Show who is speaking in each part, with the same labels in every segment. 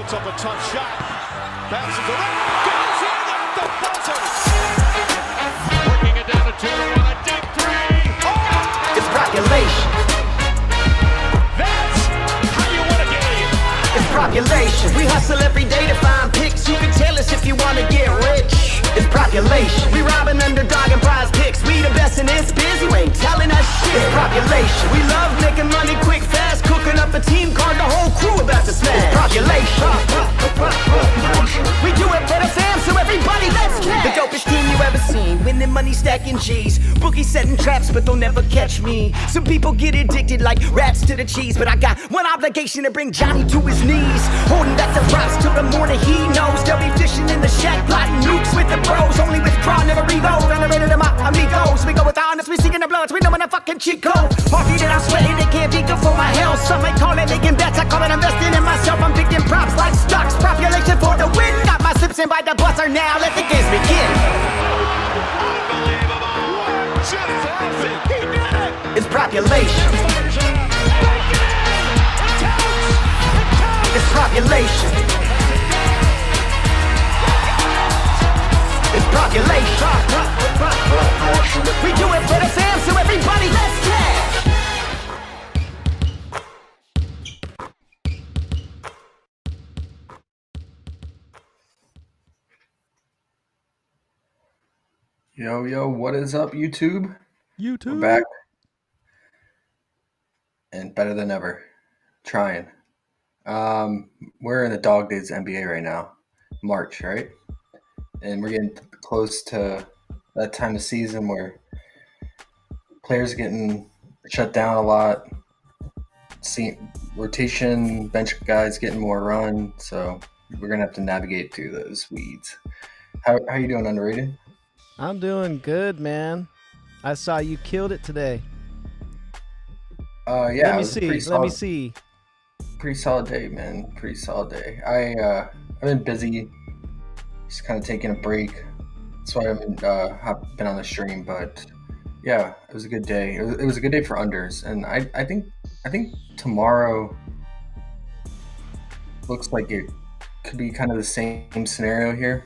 Speaker 1: Puts up a tough shot. Bounces around. Goes in at the buzzer. Working it down to 2-1. A deep three. Oh!
Speaker 2: It's population.
Speaker 1: That's how you win a game.
Speaker 2: It's population. We hustle every day to find picks. You can tell us if you want to get rich. It's population. We robbing Underdog and PrizePicks. We the best in this biz. You ain't telling us shit. It's population. We love making money quick, fast. Cooking up a team card. The whole crew about to smash. It's population. We do it for the fam, so everybody let's cash. The dopest team you ever seen. Winning money, stacking G's. Bookies setting traps, but they'll never catch me. Some people get addicted like rats to the cheese, but I got one obligation to bring Johnny to his knees. Holding back the props till the morning he knows. They'll be fishing in the shack, plotting nukes with the bros. Only withdraw, never reload. Renovated them out, amigos. We go with honest, we seeking the bloods. We know when the fucking cheat code. Party that I'm sweating, they can't be good for my health. Some may call it making bets, I call it investing in myself. I'm picking props like stocks, population for the win. Got my sips in by the buzzer now, let the games begin.
Speaker 1: Unbelievable. Just perfect. He did it.
Speaker 2: It's population. It's population. It's population. We do it for the fam, so everybody let's cash.
Speaker 3: Yo, what is up, YouTube?
Speaker 4: YouTube.
Speaker 3: We're back. And better than ever. Trying. We're in the dog days NBA right now. March, right? And we're getting close to that time of season where players are getting shut down a lot. Rotation, bench guys getting more run. So we're going to have to navigate through those weeds. How you doing, Underrated?
Speaker 4: I'm doing good, man. I saw you killed it today.
Speaker 3: Yeah.
Speaker 4: Let me see.
Speaker 3: Pretty solid day, man. Pretty solid day. I've been busy, just kind of taking a break. That's why I haven't been on the stream. But yeah, it was a good day. It was a good day for unders, and I think tomorrow looks like it could be kind of the same scenario here.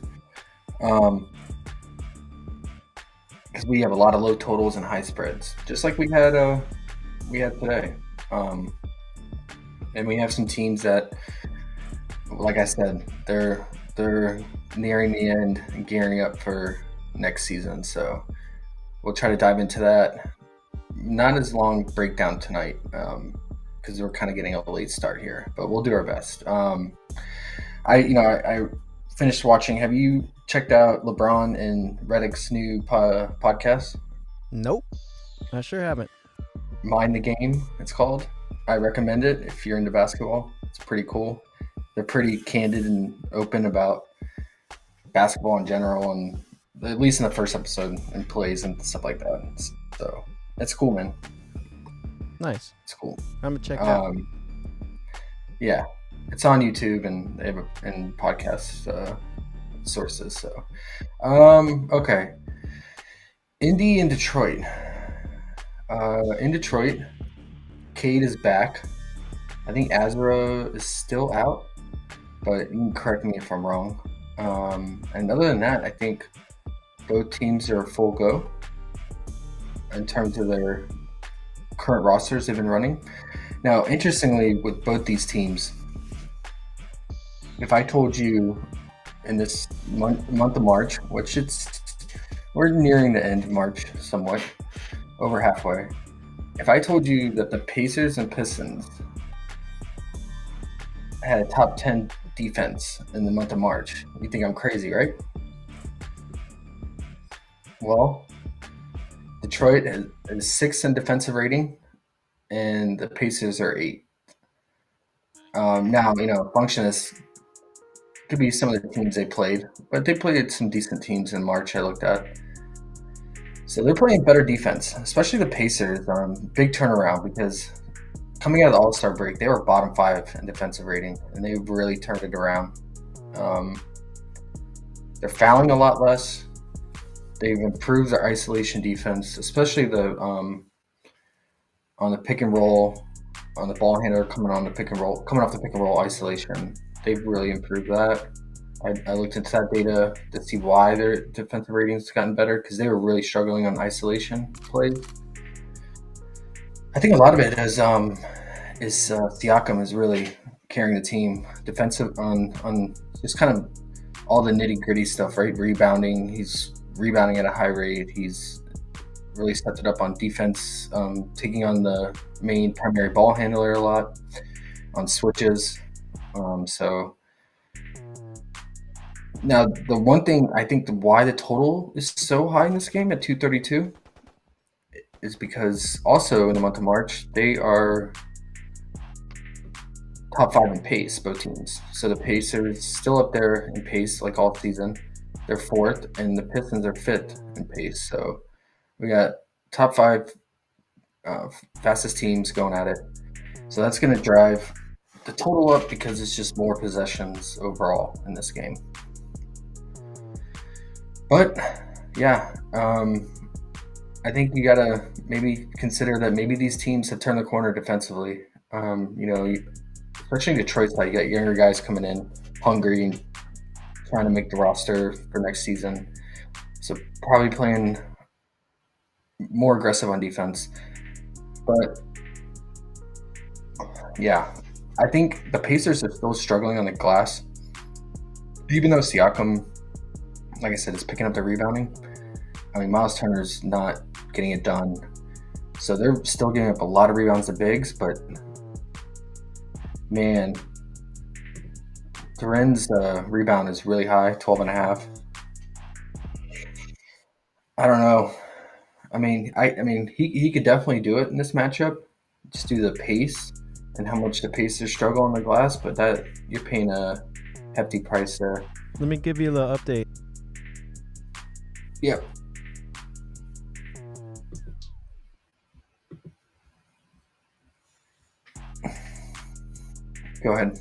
Speaker 3: Because we have a lot of low totals and high spreads, just like we had today. And we have some teams that, like I said, they're nearing the end and gearing up for next season. So we'll try to dive into that. Not as long breakdown tonight, because we're kind of getting a late start here, but we'll do our best. I finished watching. Have you checked out LeBron and Reddick's new podcast?
Speaker 4: Nope. I sure haven't.
Speaker 3: Mind the Game, it's called. I recommend it if you're into basketball. It's pretty cool. They're pretty candid and open about basketball in general, and at least in the first episode, and plays and stuff like that. So it's cool, man.
Speaker 4: Nice.
Speaker 3: It's cool.
Speaker 4: I'm gonna check it out.
Speaker 3: Yeah, it's on YouTube and they have and podcast sources. So, okay. Indy and Detroit. In Detroit, Cade is back. I think Azra is still out, but you can correct me if I'm wrong. And other than that, I think both teams are full go in terms of their current rosters they've been running. Now, interestingly, with both these teams, if I told you in this month of March, which we're nearing the end of March somewhat, over halfway. If I told you that the Pacers and Pistons had a top 10 defense in the month of March, you think I'm crazy, right? Well, Detroit is 6th in defensive rating, and the Pacers are 8th. Now, a function is could be some of the teams they played, but they played some decent teams in March I looked at. So they're playing better defense, especially the Pacers. Big turnaround because coming out of the All-Star break, they were bottom 5 in defensive rating, and they've really turned it around. They're fouling a lot less. They've improved their isolation defense, especially on the pick and roll, on the ball handler coming off the pick and roll isolation. they've really improved that. I looked into that data to see why their defensive ratings gotten better because they were really struggling on isolation plays. I think a lot of it is Siakam is really carrying the team defensive on just kind of all the nitty gritty stuff, right? Rebounding, he's rebounding at a high rate. He's really stepped it up on defense, taking on the main primary ball handler a lot on switches. So now the one thing I think why the total is so high in this game at 232 is because also in the month of March they are top 5 in pace, both teams. So the Pacers still up there in pace like all season. They're 4th, and the Pistons are 5th in pace. So we got top 5 fastest teams going at it. So that's going to drive the total up because it's just more possessions overall in this game. But yeah, I think you got to maybe consider that maybe these teams have turned the corner defensively. Especially Detroit side, you got younger guys coming in, hungry, and trying to make the roster for next season. So probably playing more aggressive on defense. But yeah, I think the Pacers are still struggling on the glass. Even though Siakam, like I said, is picking up the rebounding. I mean, Miles Turner's not getting it done. So they're still giving up a lot of rebounds to bigs, but man, Duren's rebound is really high, 12.5. I don't know. I mean, he could definitely do it in this matchup, just due to the pace and how much the Pacers struggle on the glass. But that you're paying a hefty price there.
Speaker 4: Let me give you a little update.
Speaker 3: Yep. Go ahead.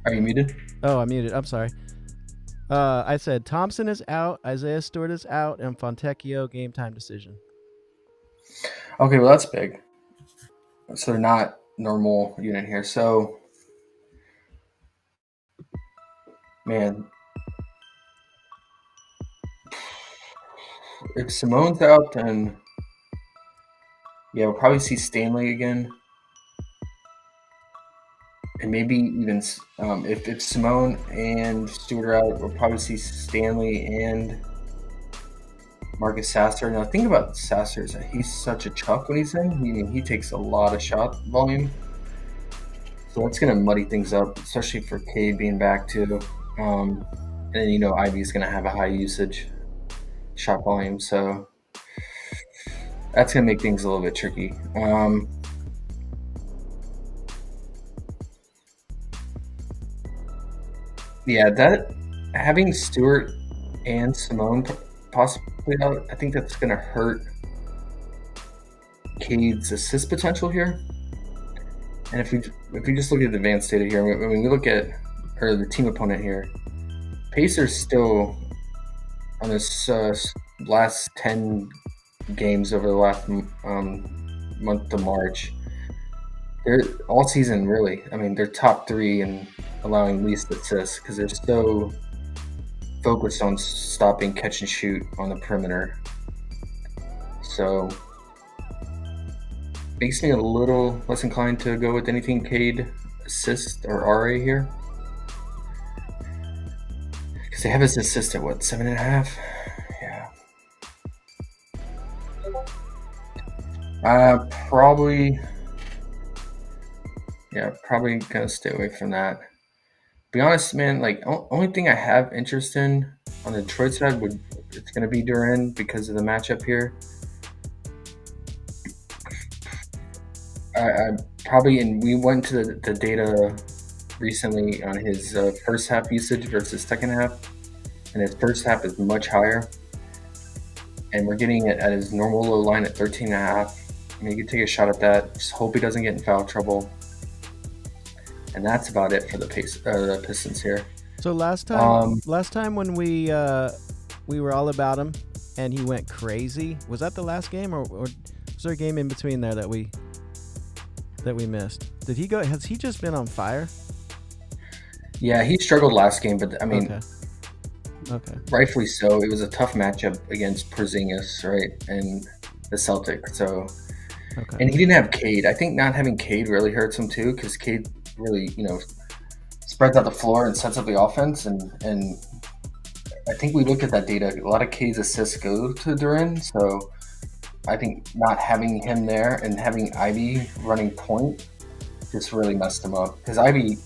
Speaker 3: Are you muted?
Speaker 4: Oh, I'm muted. I'm sorry. I said Thompson is out, Isaiah Stewart is out, and Fontecchio game time decision.
Speaker 3: Okay, well that's big. So they're not normal unit here. So, man, if Simone's out, then yeah, we'll probably see Stanley again. And maybe even if Simone and Stewart are out, we'll probably see Stanley and Marcus Sasser. Now, think about Sasser is that he's such a chuck when he's in. He takes a lot of shot volume. So that's going to muddy things up, especially for Cade being back too. And Ivy's going to have a high usage shot volume. So that's going to make things a little bit tricky. Yeah, that having Stewart and Simone possibly out, I think that's going to hurt Cade's assist potential here. And if we just look at the advanced data here, when we look at the team opponent here, Pacers still on this last 10 games over the last month to March, they're all season really. I mean, they're top 3 in allowing least assists because they're so focused on stopping catch and shoot on the perimeter. So makes me a little less inclined to go with anything Cade assist or RA here. Because they have his assist at what, 7.5? Yeah. Probably gonna stay away from that. Be honest, man, like only thing I have interest in on the Detroit side it's gonna be Duren because of the matchup here. I probably, and we went to the data recently on his first half usage versus second half, and his first half is much higher, and we're getting it at his normal low line at 13.5. I mean, you can take a shot at that. Just hope he doesn't get in foul trouble. And that's about it for the Pistons here.
Speaker 4: So last time when we were all about him and he went crazy, was that the last game or was there a game in between there that we? that we missed. Did he go? Has he just been on fire?
Speaker 3: Yeah, he struggled last game, but I mean,
Speaker 4: Okay.
Speaker 3: rightfully so. It was a tough matchup against Porzingis, right, and the Celtics. So, and he didn't have Cade. I think not having Cade really hurts him too, because Cade really, spreads out the floor and sets up the offense. And I think we looked at that data. A lot of Cade's assists go to Duren, so I think not having him there and having Ivy running point just really messed him up. Because Ivy,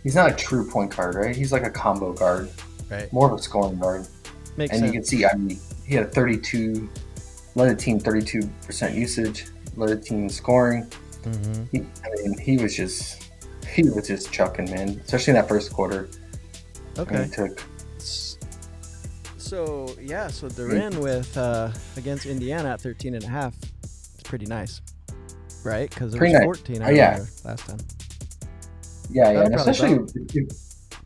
Speaker 3: he's not a true point guard, right? He's like a combo guard,
Speaker 4: right?
Speaker 3: More of a scoring guard.
Speaker 4: Makes
Speaker 3: and
Speaker 4: sense.
Speaker 3: You can see, I mean, he had led the team 32% usage, led the team in scoring.
Speaker 4: Mm-hmm.
Speaker 3: He was just chucking, man, especially in that first quarter.
Speaker 4: Okay.
Speaker 3: So
Speaker 4: Duren with against Indiana at 13.5. It's pretty nice, right? Because it was 14 last time.
Speaker 3: Yeah, and especially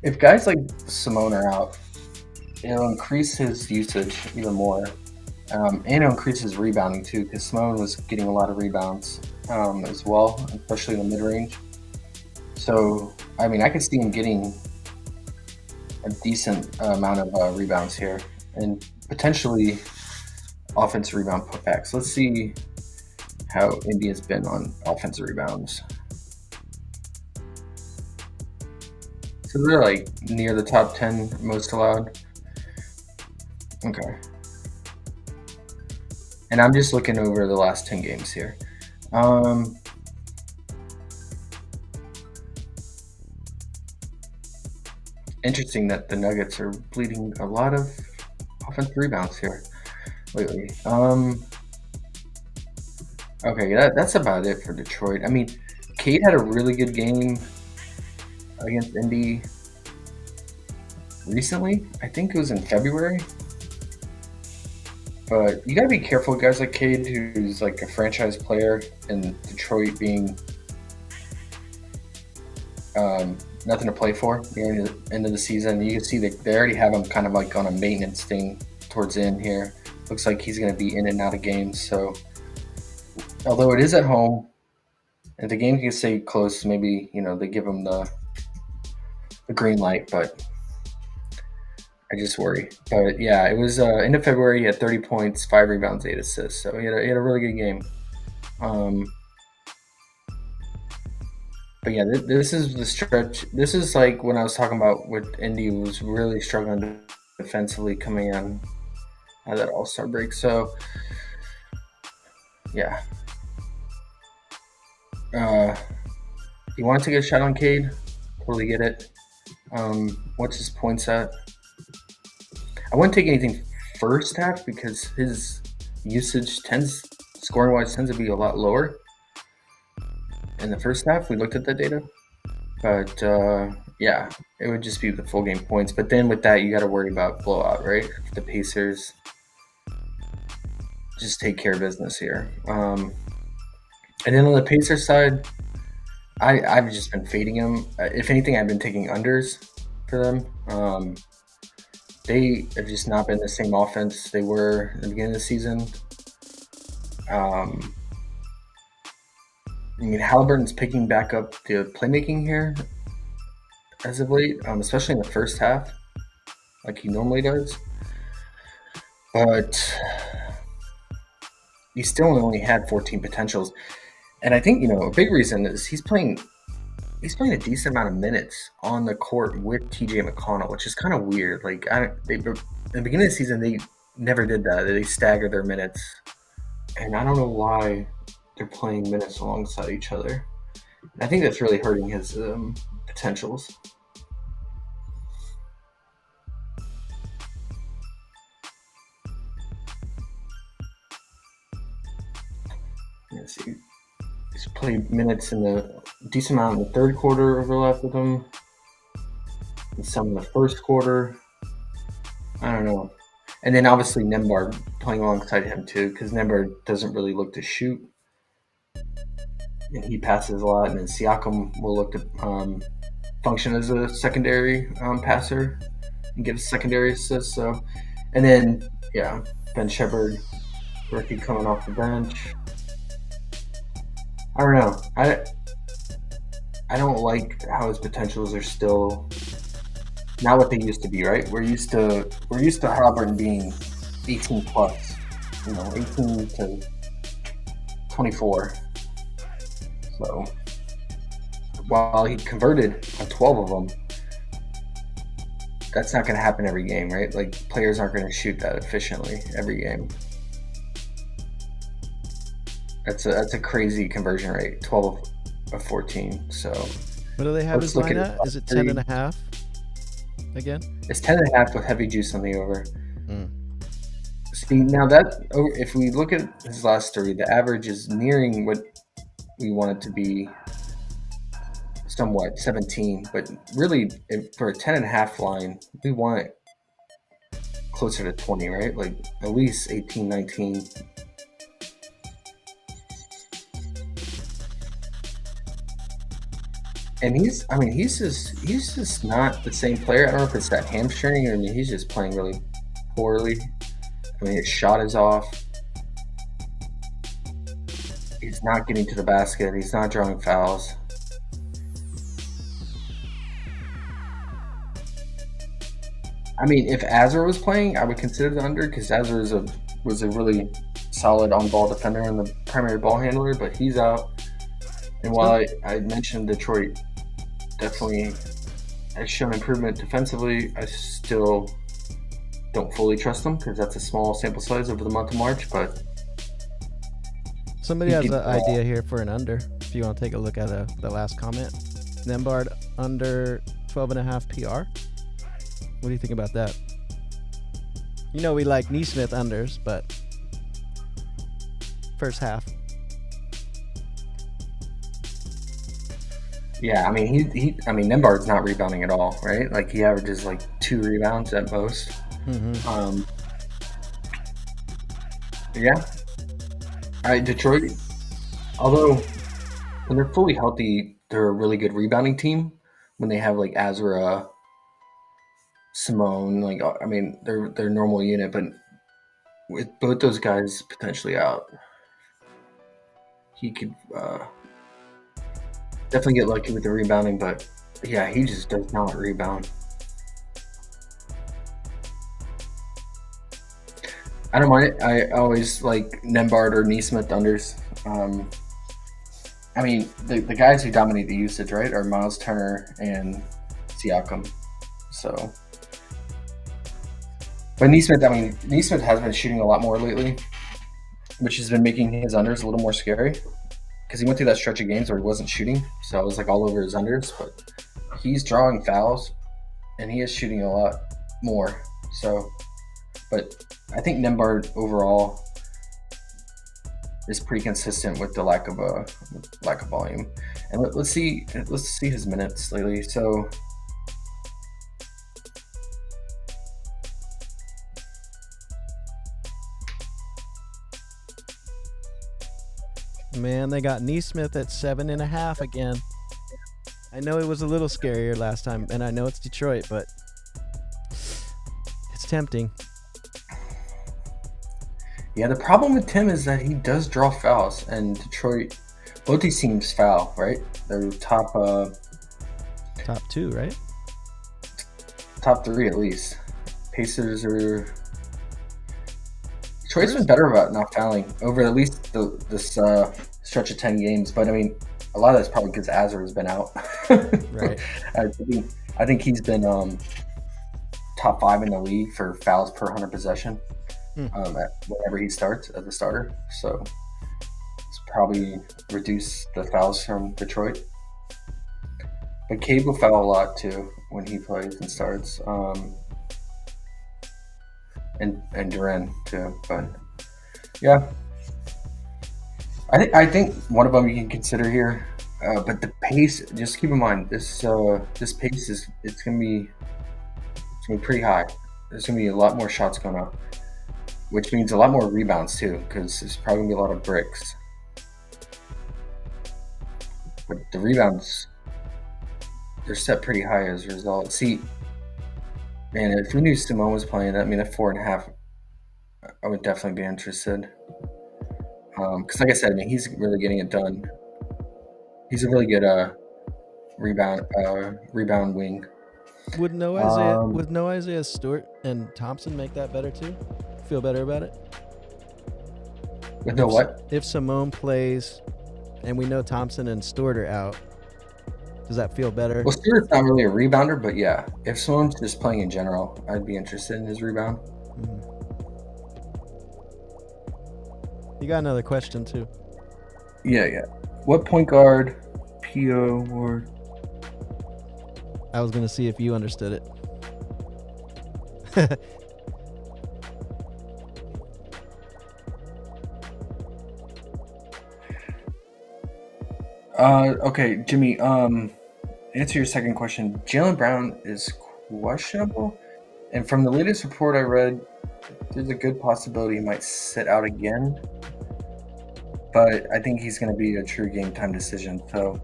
Speaker 3: if guys like Simone are out, it'll increase his usage even more, and it'll increase his rebounding too, because Simone was getting a lot of rebounds as well, especially in the mid-range. So, I mean, I could see him getting a decent amount of rebounds here, and potentially offensive rebound putbacks. Let's see how India's been on offensive rebounds. So they're like near the top 10 most allowed. Okay. And I'm just looking over the last 10 games here. Interesting that the Nuggets are bleeding a lot of offensive rebounds here lately. Okay, that's about it for Detroit. I mean, Cade had a really good game against Indy recently. I think it was in February. But you gotta be careful, guys like Cade, who's like a franchise player, and Detroit being nothing to play for near the end of the season. You can see that they already have him kind of like on a maintenance thing towards the end here. Looks like he's going to be in and out of games. So, although it is at home, and the game can stay close, maybe they give him the green light. But I just worry. But yeah, it was end of February. He had 30 points, 5 rebounds, 8 assists. So he had a really good game. But yeah, this is the stretch. This is like when I was talking about with Indy was really struggling defensively coming on out of that All-Star break. So yeah, you want to take a shot on Cade? Totally get it. What's his points at? I wouldn't take anything first half because his usage scoring-wise tends to be a lot lower. In the first half, we looked at the data, but yeah, it would just be the full game points. But then with that, you got to worry about blowout, right? The Pacers just take care of business here. And then on the Pacers side, I've just been fading them. If anything, I've been taking unders for them. They have just not been the same offense they were at the beginning of the season. I mean, Halliburton's picking back up the playmaking here as of late, especially in the first half, like he normally does. But he still only had 14 potentials. And I think, a big reason is he's playing a decent amount of minutes on the court with TJ McConnell, which is kind of weird. Like, in the beginning of the season, they never did that. They staggered their minutes. And I don't know why they're playing minutes alongside each other. I think that's really hurting his potentials. Let's see. He's played minutes in the decent amount in the third quarter overlap with him. And some in the first quarter. I don't know. And then obviously Nembhard playing alongside him too, because Nembhard doesn't really look to shoot. And he passes a lot, and then Siakam will look to function as a secondary passer and give secondary assists. So, and then Ben Shepherd, rookie coming off the bench. I don't know. I don't like how his potentials are still not what they used to be, right? We're used to Halliburton being 18 plus, 18 to 24. So while he converted on 12 of them, that's not going to happen every game, right? Like players aren't going to shoot that efficiently every game. That's a crazy conversion rate, 12 of 14. So
Speaker 4: what do they have his line at? Is it 10.5 again?
Speaker 3: It's 10.5 with heavy juice on the over. See, now that if we look at his last 3, the average is nearing what we want it to be, somewhat 17. But really, for a 10.5 line, we want it closer to 20, right? Like at least 18, 19. And he's just not the same player. I don't know if it's that hamstring or he's just playing really poorly. I mean, his shot is off. He's not getting to the basket. He's not drawing fouls. I mean, if Azar was playing, I would consider the under because Azar was a really solid on-ball defender and the primary ball handler, but he's out. And while I mentioned Detroit definitely has shown improvement defensively, I still don't fully trust them because that's a small sample size over the month of March. But
Speaker 4: somebody has an idea here for an under. If you want to take a look at the last comment, Nembhard under 12.5 PR. What do you think about that? We like Neesmith unders, but first half.
Speaker 3: Yeah, I mean Nembhard's not rebounding at all, right? Like he averages like 2 rebounds at most.
Speaker 4: Mm-hmm.
Speaker 3: Yeah. All right, Detroit. Although when they're fully healthy, they're a really good rebounding team. When they have like Azra, Simone, they're normal unit, but with both those guys potentially out, he could definitely get lucky with the rebounding. But yeah, he just does not rebound. I don't mind it. I always like Nembhard or Neesmith unders. I mean, the guys who dominate the usage, right, are Miles Turner and Siakam. So, but Neesmith has been shooting a lot more lately, which has been making his unders a little more scary because he went through that stretch of games where he wasn't shooting. So I was like all over his unders, but he's drawing fouls and he is shooting a lot more. So, but I think Nembhard overall is pretty consistent with the lack of volume. And let's see his minutes lately. So
Speaker 4: man, they got Neesmith at 7.5 again. I know it was a little scarier last time, and I know it's Detroit, but it's tempting.
Speaker 3: Yeah, the problem with Tim is that he does draw fouls, and Detroit, both these teams foul, right? They're top
Speaker 4: 2, right?
Speaker 3: Top 3 at least. Pacers are. Detroit's been better about not fouling over at least this stretch of 10 games, but I mean, a lot of that's probably because Azar has been out.
Speaker 4: Right.
Speaker 3: I think he's been top 5 in the league for fouls per 100 possession. Whenever he starts as a starter, so it's probably reduced the fouls from Detroit. But Cade will foul a lot too when he plays and starts, and Duren too. But yeah, I think one of them you can consider here. But the pace, just keep in mind this pace is gonna be pretty high. There's gonna be a lot more shots going up, which means a lot more rebounds too, because there's probably gonna be a lot of bricks. But the rebounds, they're set pretty high as a result. See, man, if we knew Simone was playing, at 4.5, I would definitely be interested. Because like I said, he's really getting it done He's a really good rebound wing.
Speaker 4: Would no Isaiah Stewart and Thompson make that better too? Feel better about it?
Speaker 3: With no what?
Speaker 4: If Simone plays, and we know Thompson and Stewart are out, does that feel better?
Speaker 3: Well, Stewart's not really a rebounder, but yeah, if Simone's just playing in general, I'd be interested in his rebound.
Speaker 4: You got another question too.
Speaker 3: Yeah. What point guard PO Ward?
Speaker 4: I was gonna see if you understood it.
Speaker 3: Okay, Jimmy. Answer your second question. Jaylen Brown is questionable, and from the latest report I read, there's a good possibility he might sit out again. But I think he's going to be a true game time decision. So,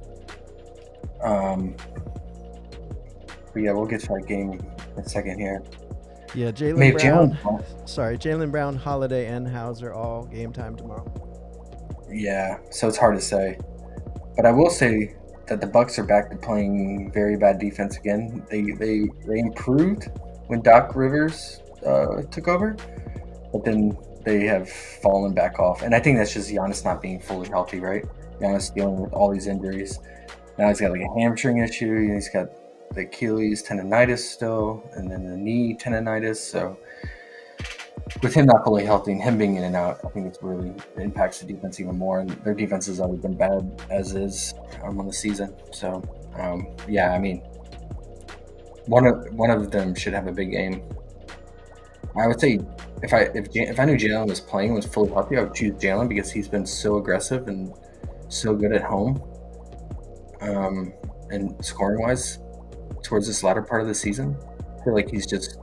Speaker 3: but yeah, we'll get to that game in a second here.
Speaker 4: Yeah, Jaylen Brown, Holiday, and Hauser all game time tomorrow.
Speaker 3: Yeah, so it's hard to say. But I will say that the Bucks are back to playing very bad defense again. They improved when Doc Rivers took over, but then they have fallen back off. And I think that's just Giannis not being fully healthy, right? Giannis dealing with all these injuries. Now he's got like a hamstring issue. He's got the Achilles tendonitis still, and then the knee tendonitis. So with him not fully healthy and him being in and out, I think it impacts the defense even more. And their defense has always been bad as is on the season. So yeah, I mean, one of them should have a big game. I would say if I knew Jalen was fully healthy, I would choose Jalen because he's been so aggressive and so good at home, and scoring wise towards this latter part of the season. I feel like he's just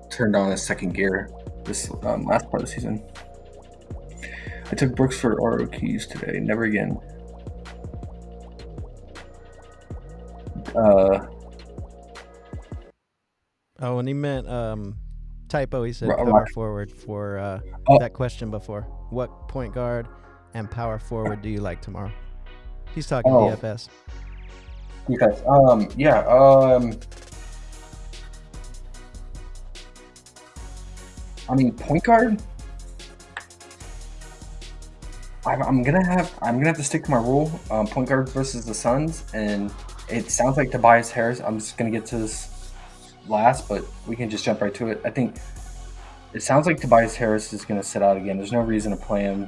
Speaker 3: turned on a second gear this last part of the season. I took Brooks for RO keys today. Never again.
Speaker 4: And he meant typo. He said power forward for that question before. What point guard and power forward do you like tomorrow? He's talking DFS.
Speaker 3: DFS. I mean, point guard. I'm gonna have to stick to my rule. Point guard versus the Suns, and it sounds like Tobias Harris. I'm just gonna get to this last, but we can just jump right to it. I think it sounds like Tobias Harris is gonna sit out again. There's no reason to play him.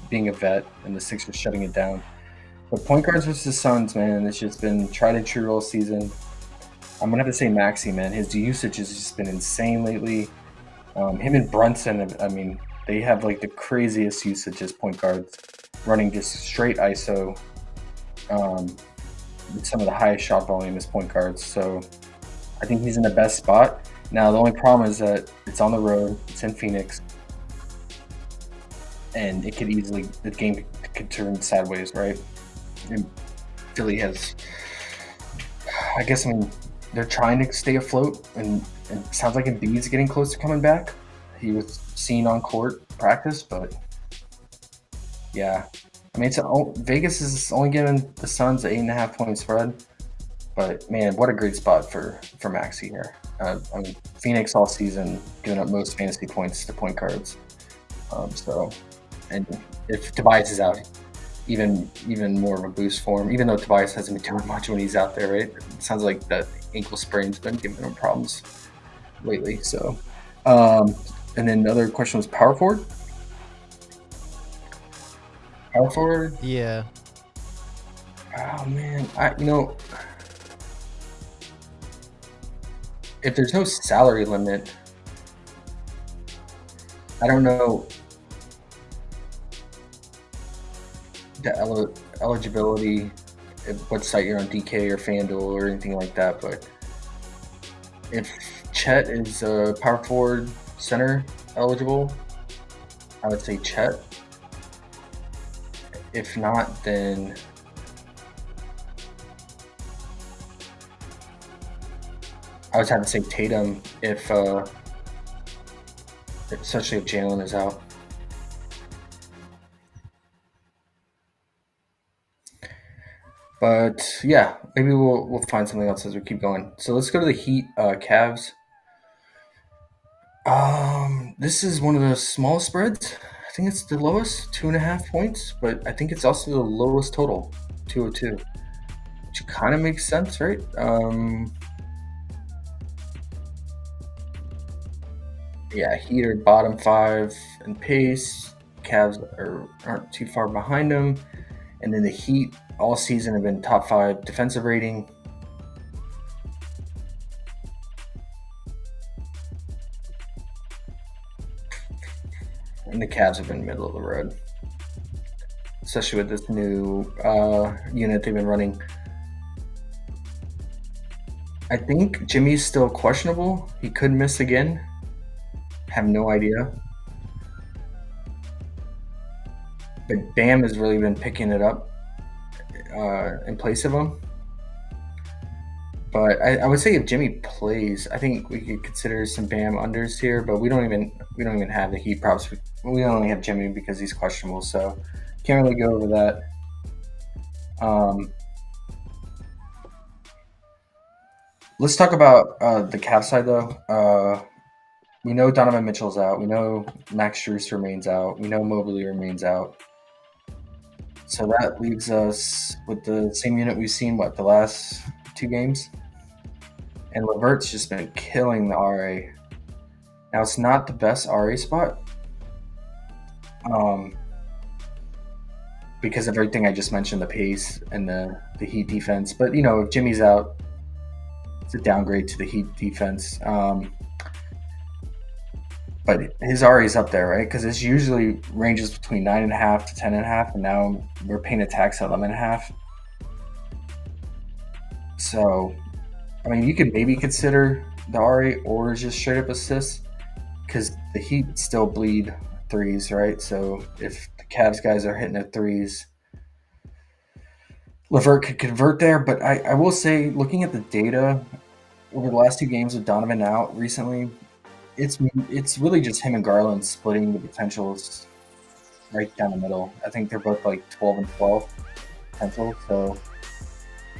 Speaker 3: Being a vet and the Sixers shutting it down. But point guards versus the Suns, man, it's just been tried and true all season. I'm gonna have to say Maxey, man. His usage has just been insane lately. Him and Brunson, I mean, they have like the craziest usage as point guards, running just straight ISO, with some of the highest shot volume as point guards. So I think he's in the best spot. Now, the only problem is that it's on the road, it's in Phoenix, and the game could turn sideways, right? And Philly has, they're trying to stay afloat, and it sounds like Embiid's getting close to coming back. He was seen on court practice, but yeah. I mean, Vegas is only giving the Suns an 8.5 point spread, but man, what a great spot for Maxey here. Phoenix all season giving up most fantasy points to point guards. And if Tobias is out, even more of a boost for him. Even though Tobias hasn't been doing much when he's out there, right? It sounds like that ankle sprain's been giving him problems lately. So, and then the other question was power forward. Power forward?
Speaker 4: Yeah.
Speaker 3: Oh man, if there's no salary limit, I don't know the eligibility, what site you're on, DK or FanDuel or anything like that, but if Chet is power forward center eligible, I would say Chet. If not, then I would have to say Tatum especially if Jalen is out. But yeah, maybe we'll find something else as we keep going. So let's go to the Heat Cavs. This is one of the small spreads. I think it's the lowest, 2.5 points, but I think it's also the lowest total, 202, which kind of makes sense, right? Yeah, Heat are bottom 5 in pace. Cavs aren't too far behind them, and then the Heat all season have been top 5 defensive rating. And the Cavs have been middle of the road, especially with this new unit they've been running. I think Jimmy's still questionable. He could miss again. Have no idea. But Bam has really been picking it up in place of him. But I would say if Jimmy plays, I think we could consider some Bam unders here. But we don't even have the Heat props. We only have Jimmy because he's questionable, so can't really go over that. Let's talk about the Cavs side though. We know Donovan Mitchell's out. We know Max Strus remains out. We know Mobley remains out. So that leaves us with the same unit we've seen, the last 2 games? And Levert's just been killing the RA. Now, it's not the best RA spot because of everything I just mentioned, the pace and the Heat defense. But, if Jimmy's out, it's a downgrade to the Heat defense. But his RA is up there, right? Because it usually ranges between 9.5 to 10.5, and now we're paying a tax at 11.5. So, I mean, you could maybe consider the RA or just straight up assists, because the Heat still bleed threes, right? So if the Cavs guys are hitting their threes, Levert could convert there. But I will say, looking at the data over the last 2 games with Donovan out recently, it's really just him and Garland splitting the potentials right down the middle. I think they're both like 12 and 12 potential. So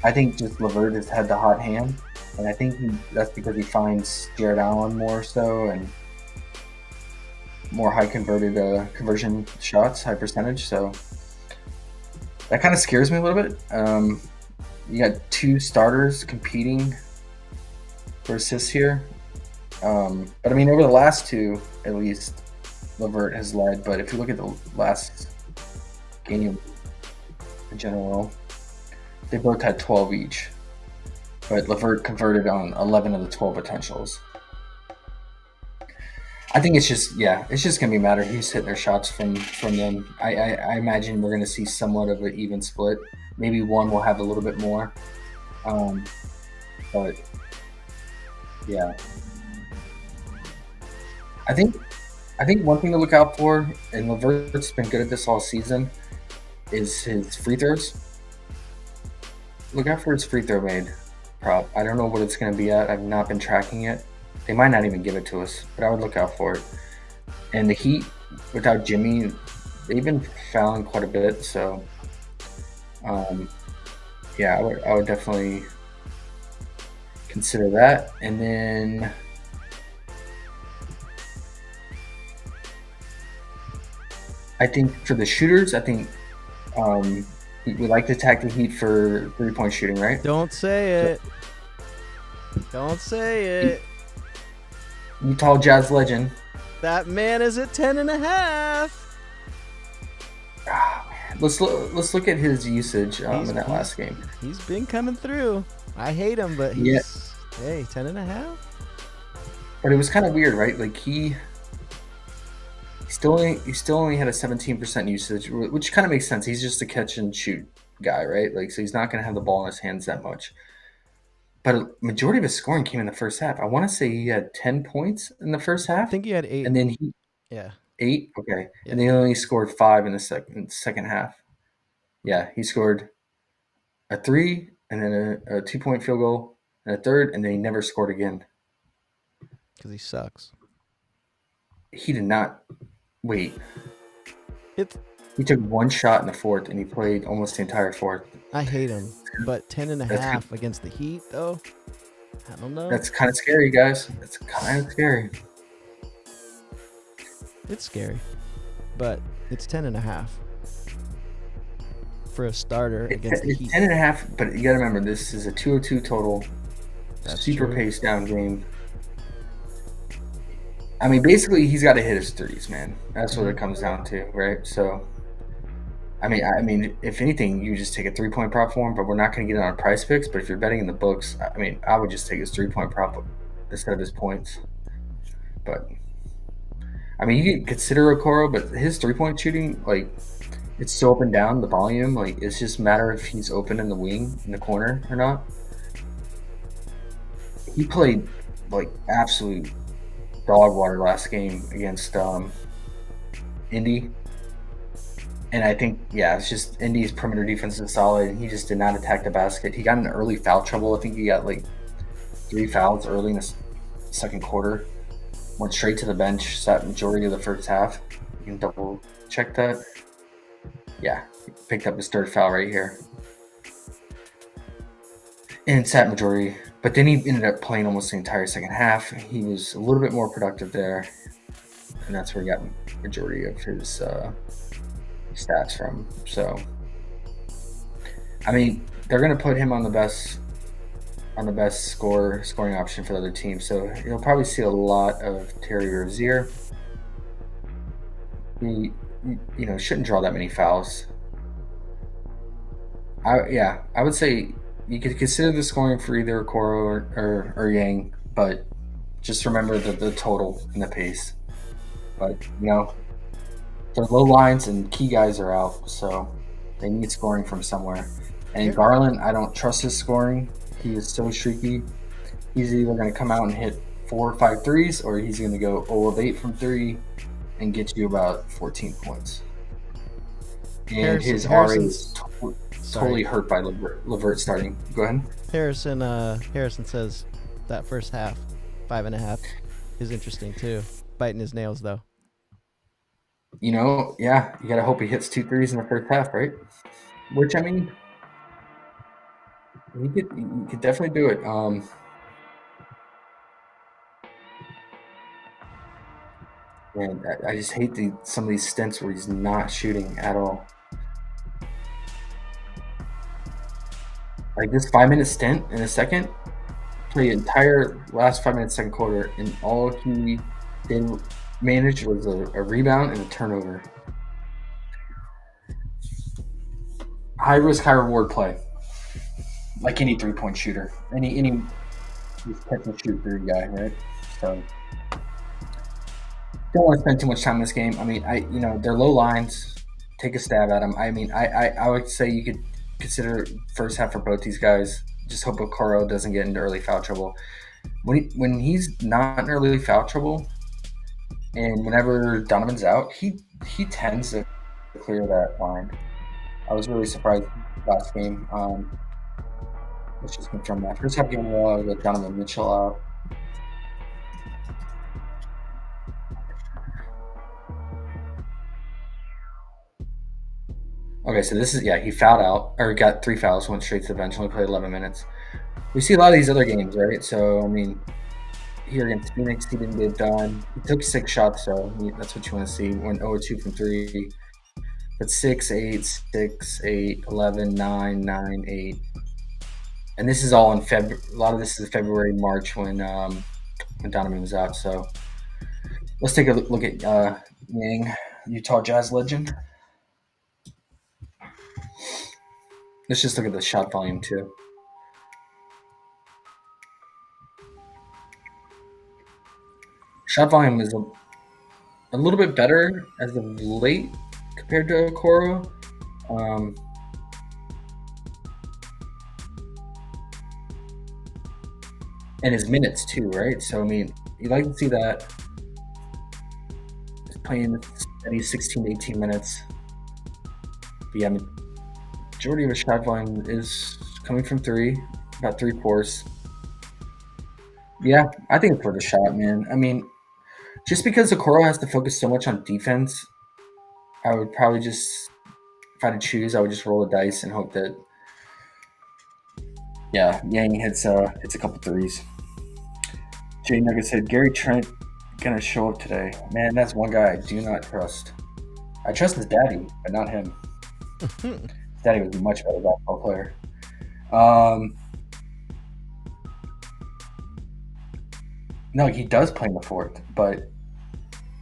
Speaker 3: I think just Levert has had the hot hand, and I think that's because he finds Jared Allen more so and more high conversion shots, high percentage. So that kind of scares me a little bit. You got 2 starters competing for assists here. But I mean, over the last 2, at least, Levert has led. But if you look at the last game in general, they both had 12 each. But Levert converted on 11 of the 12 potentials. I think it's just going to be a matter of who's hitting their shots from them. I imagine we're going to see somewhat of an even split. Maybe one will have a little bit more. But yeah. I think one thing to look out for, and Levert's been good at this all season, is his free throws. Look out for his free throw made prop. I don't know what it's going to be at. I've not been tracking it. They might not even give it to us, but I would look out for it. And the Heat, without Jimmy, they've been fouling quite a bit. So, yeah, I would definitely consider that. And then I think for the shooters, we like to attack the Heat for 3-point shooting, right?
Speaker 4: Don't say it. Don't say it.
Speaker 3: Utah Jazz legend.
Speaker 4: That man is at 10.5.
Speaker 3: Oh, man. Let's look at his usage in that last game.
Speaker 4: He's been coming through. I hate him, but he's 10.5.
Speaker 3: But it was kind of weird, right? Like he still only had a 17% usage, which kind of makes sense. He's just a catch and shoot guy, right? Like, so he's not going to have the ball in his hands that much. But a majority of his scoring came in the first half. I want to say he had 10 points in the first half.
Speaker 4: I think he had 8.
Speaker 3: And then 8? Okay. Yeah. And then he only scored 5 in the second half. Yeah, he scored a 3 and then a 2-point field goal and a third, and then he never scored again.
Speaker 4: Because he sucks.
Speaker 3: He did not. Wait. He took one shot in the fourth, and he played almost the entire fourth.
Speaker 4: I hate him, but 10.5
Speaker 3: That's-
Speaker 4: against the Heat, though. I don't know.
Speaker 3: That's kind of scary, guys. That's kind of scary.
Speaker 4: It's scary, but it's 10.5 for a starter against the
Speaker 3: It's
Speaker 4: Heat.
Speaker 3: 10.5, but you got to remember, this is a 202 total.
Speaker 4: That's
Speaker 3: super
Speaker 4: true.
Speaker 3: paced down game. I mean, basically, he's got to hit his threes, man. That's what it comes down to, right? So, I mean, if anything, you just take a 3-point prop for him, but we're not going to get it on PrizePicks. But if you're betting in the books, I mean, I would just take his 3-point prop instead of his points. But I mean, you can consider Okoro, but his 3-point shooting, like, it's so up and down the volume. Like, it's just a matter if he's open in the wing in the corner or not. He played like absolute dog water last game against Indy. And I think, it's just Indy's perimeter defense is solid, and he just did not attack the basket. He got in early foul trouble. I think he got like 3 fouls early in the second quarter. Went straight to the bench, sat majority of the first half. You can double check that. Yeah, he picked up his third foul right here. And sat majority. But then he ended up playing almost the entire second half. He was a little bit more productive there. And that's where he got majority of his stats from. So, I mean, they're going to put him on the best scoring option for the other team. So you'll probably see a lot of Terry Rozier. He, shouldn't draw that many fouls. I would say you could consider the scoring for either Okoro or Yang, but just remember the total and the pace. But their low lines and key guys are out, so they need scoring from somewhere. And Garland, I don't trust his scoring. He is so streaky. He's either going to come out and hit 4 or 5 threes, or he's going to go 0 of 8 from 3 and get you about 14 points. And his RA is totally hurt by LeVert starting. Go ahead.
Speaker 4: Harrison says that first half, 5.5, is interesting too. Biting his nails though.
Speaker 3: You got to hope he hits 2 threes in the first half, right? Which, I mean, he could definitely do it. And I just hate some of these stints where he's not shooting at all. Like this 5-minute stint in a second, play the entire last 5 minutes second quarter, and all he did manage was a rebound and a turnover. High risk, high reward play. Like any 3-point shooter. Any catch and shoot 3 guy, right? So don't want to spend too much time in this game. I mean, they're low lines. Take a stab at them. I mean, I would say you could consider first half for both these guys. Just hope Okoro doesn't get into early foul trouble. When he's not in early foul trouble, and whenever Donovan's out, he tends to clear that line. I was really surprised last game. Let's just confirm that. First half game with Donovan Mitchell out. Okay, so this is, he fouled out, or got 3 fouls, went straight to the bench, only played 11 minutes. We see a lot of these other games, right? So, I mean, here against Phoenix, he didn't get it done. He took 6 shots, so that's what you want to see. Went 0-2 from 3. But 6, 8, 6, 8, 11, 9, 9, 8. And this is all in February. A lot of this is February, March when Donovan was out. So let's take a look at Yang, Utah Jazz legend. Let's just look at the shot volume too. Shot volume is a little bit better as of late compared to Okoro. And his minutes too, right? So, I mean, you like to see that. He's playing steady 16 to 18 minutes. But yeah, majority of his shot volume is coming from 3, about 3/4. Yeah, I think it's worth a shot, man. I mean, just because Okoro has to focus so much on defense, I would probably just, if I had to choose, I would just roll the dice and hope that, Yang hits a couple threes. Jay Nugget said, Gary Trent gonna show up today. Man, that's one guy I do not trust. I trust his daddy, but not him. His daddy was a much better basketball player. No, he does play in the fourth, but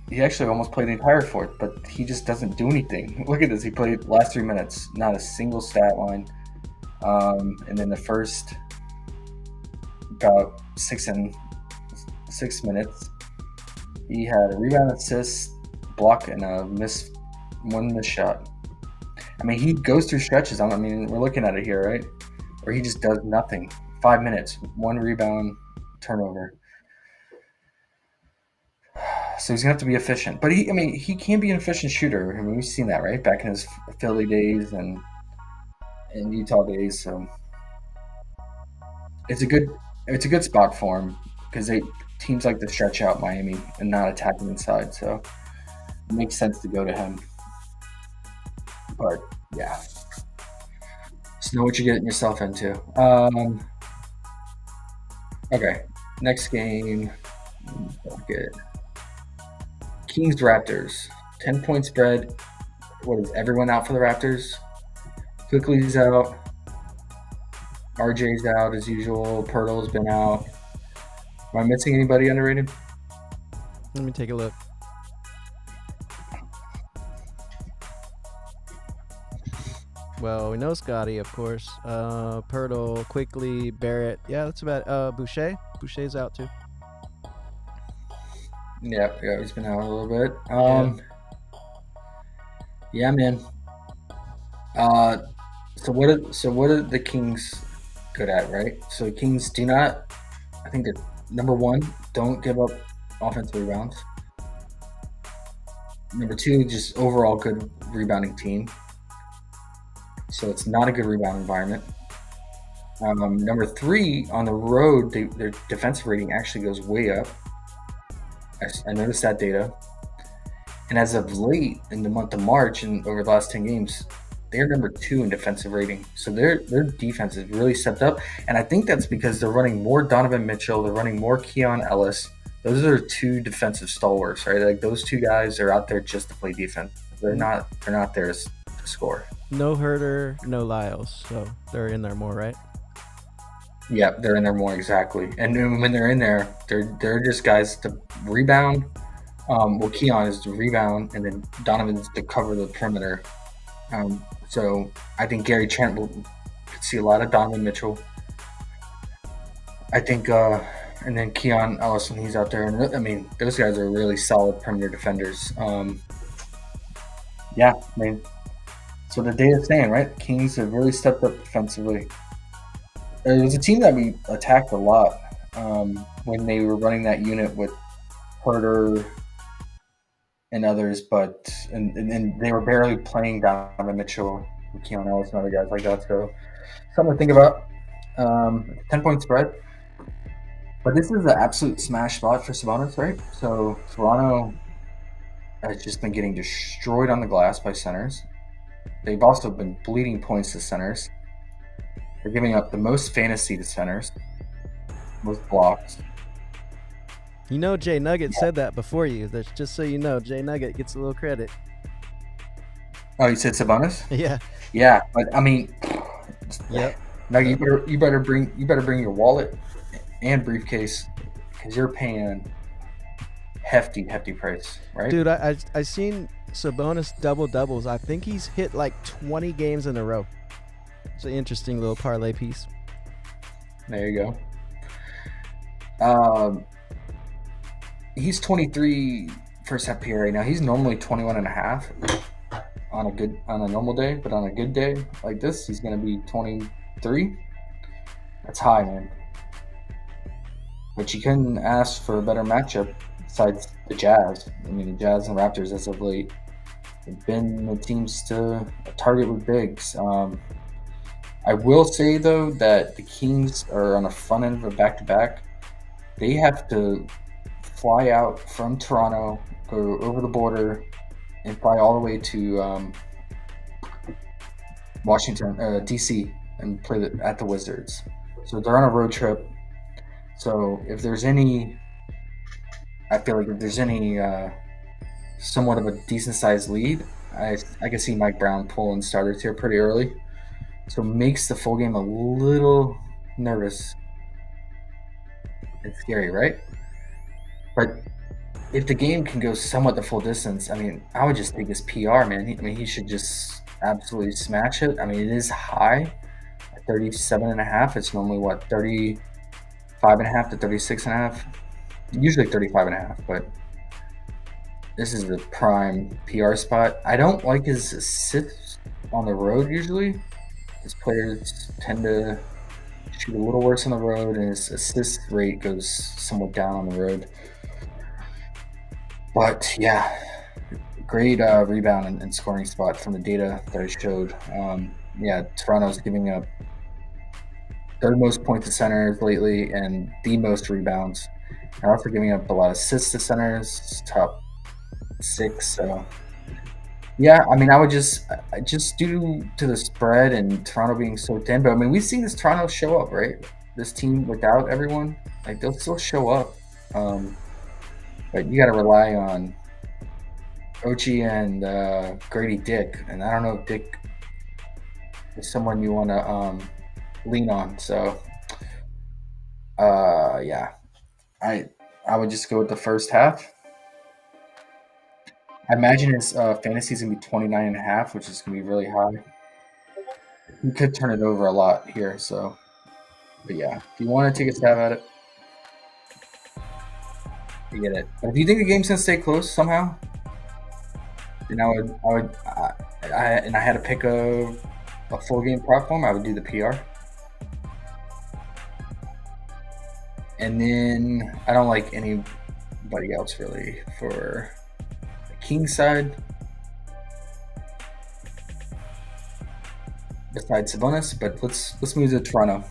Speaker 3: he actually almost played the entire fourth, but he just doesn't do anything. Look at this. He played last 3 minutes, not a single stat line. And then the first about 6 minutes, he had a rebound, assist, block, and one missed shot. I mean, he goes through stretches. I mean, we're looking at it here, right? Where he just does nothing. 5 minutes, 1 rebound, turnover. So he's gonna have to be efficient. But he can be an efficient shooter. I mean, we've seen that, right? Back in his Philly days and Utah days. So it's a good spot for him because teams like to stretch out Miami and not attack him inside. So it makes sense to go to him. But yeah, just know what you're getting yourself into. Okay, next game. Good. Kings Raptors. 10-point spread. What is everyone out for the Raptors? Quickly's out. RJ's out as usual. Pirtle's been out. Am I missing anybody underrated?
Speaker 4: Let me take a look. Well, we know Scotty, of course. Pirtle, Quickly, Barrett. Yeah, that's about Boucher. Boucher's out too.
Speaker 3: Yeah, he's been out a little bit. Yeah, man. So what are the Kings good at, right? So the Kings do not, I think they're number one, don't give up offensive rebounds. Number two, just overall good rebounding team. So it's not a good rebound environment. Number three, on the road, their defensive rating actually goes way up. I noticed that data. And as of late, in the month of March and over the last 10 games, they're number 2 in defensive rating. So their defense has really stepped up. And I think that's because they're running more Donovan Mitchell. They're running more Keon Ellis. Those are two defensive stalwarts, right? Like those two guys are out there just to play defense. They're not there to score.
Speaker 4: No Herter, no Lyles. So they're in there more, right?
Speaker 3: Yeah, they're in there more, exactly. And when they're in there, they're just guys to rebound. Well, Keon is to rebound, and then Donovan's to cover the perimeter. So I think Gary Trent will see a lot of Donovan Mitchell. I think, and then Keon Ellis when he's out there. And I mean, those guys are really solid perimeter defenders. Yeah, I mean, that's what the data's saying, right? Kings have really stepped up defensively. It was a team that we attacked a lot when they were running that unit with Herter and others, but and they were barely playing Donovan Mitchell, Keon Ellis, and other guys like that. So something to think about. 10-point spread, but this is an absolute smash spot for Sabonis, right? So Toronto has just been getting destroyed on the glass by centers. They've also been bleeding points to centers. They're giving up the most fantasy to centers, most blocks.
Speaker 4: You know, Jay Nugget said that before you. That's just so you know, Jay Nugget gets a little credit.
Speaker 3: Oh, you said Sabonis?
Speaker 4: Yeah.
Speaker 3: Yeah, but I mean,
Speaker 4: Yep.
Speaker 3: now you better bring your wallet and briefcase because you're paying hefty price, right?
Speaker 4: Dude, I seen Sabonis doubles. I think he's hit like 20 games in a row. It's an interesting little parlay piece.
Speaker 3: There you go. He's 23 first half PRA. Now he's normally 21.5 on a normal day, but on a good day like this, he's going to be 23. That's high, man. But you couldn't ask for a better matchup besides the Jazz. I mean, the Jazz and Raptors as of late have been the teams to target with bigs. I will say, though, that the Kings are on the front end of a back-to-back. They have to fly out from Toronto, go over the border, and fly all the way to Washington, DC, and play at the Wizards. So they're on a road trip. So if there's any, I feel like if there's any somewhat of a decent sized lead, I can see Mike Brown pulling starters here pretty early. So makes the full game a little nervous and scary, right? But if the game can go somewhat the full distance, I mean, I would just take his PR, man. He should just absolutely smash it. I mean, it is high, 37.5. It's normally what, 35.5 to 36.5. Usually 35.5, but this is the prime PR spot. I don't like his assists on the road usually. His players tend to shoot a little worse on the road, and his assist rate goes somewhat down on the road. But yeah, great rebound and scoring spot from the data that I showed. Toronto's giving up third most points to centers lately and the most rebounds. They're also giving up a lot of assists to centers, top 6. So yeah, I mean, I would just due to the spread and Toronto being so thin. But I mean, we've seen this Toronto show up, right? This team without everyone, like they'll still show up. But you got to rely on Ochi and Grady Dick, and I don't know if Dick is someone you want to lean on. So, yeah, I would just go with the first half. I imagine his fantasy is gonna be 29.5, which is gonna be really high. He could turn it over a lot here. So, but yeah, if you want to take a stab at it, you get it. But if you think the game's gonna stay close somehow, then I had to pick a full game prop form, I would do the PR. And then I don't like anybody else really for the king side besides Sabonis. But let's move to Toronto.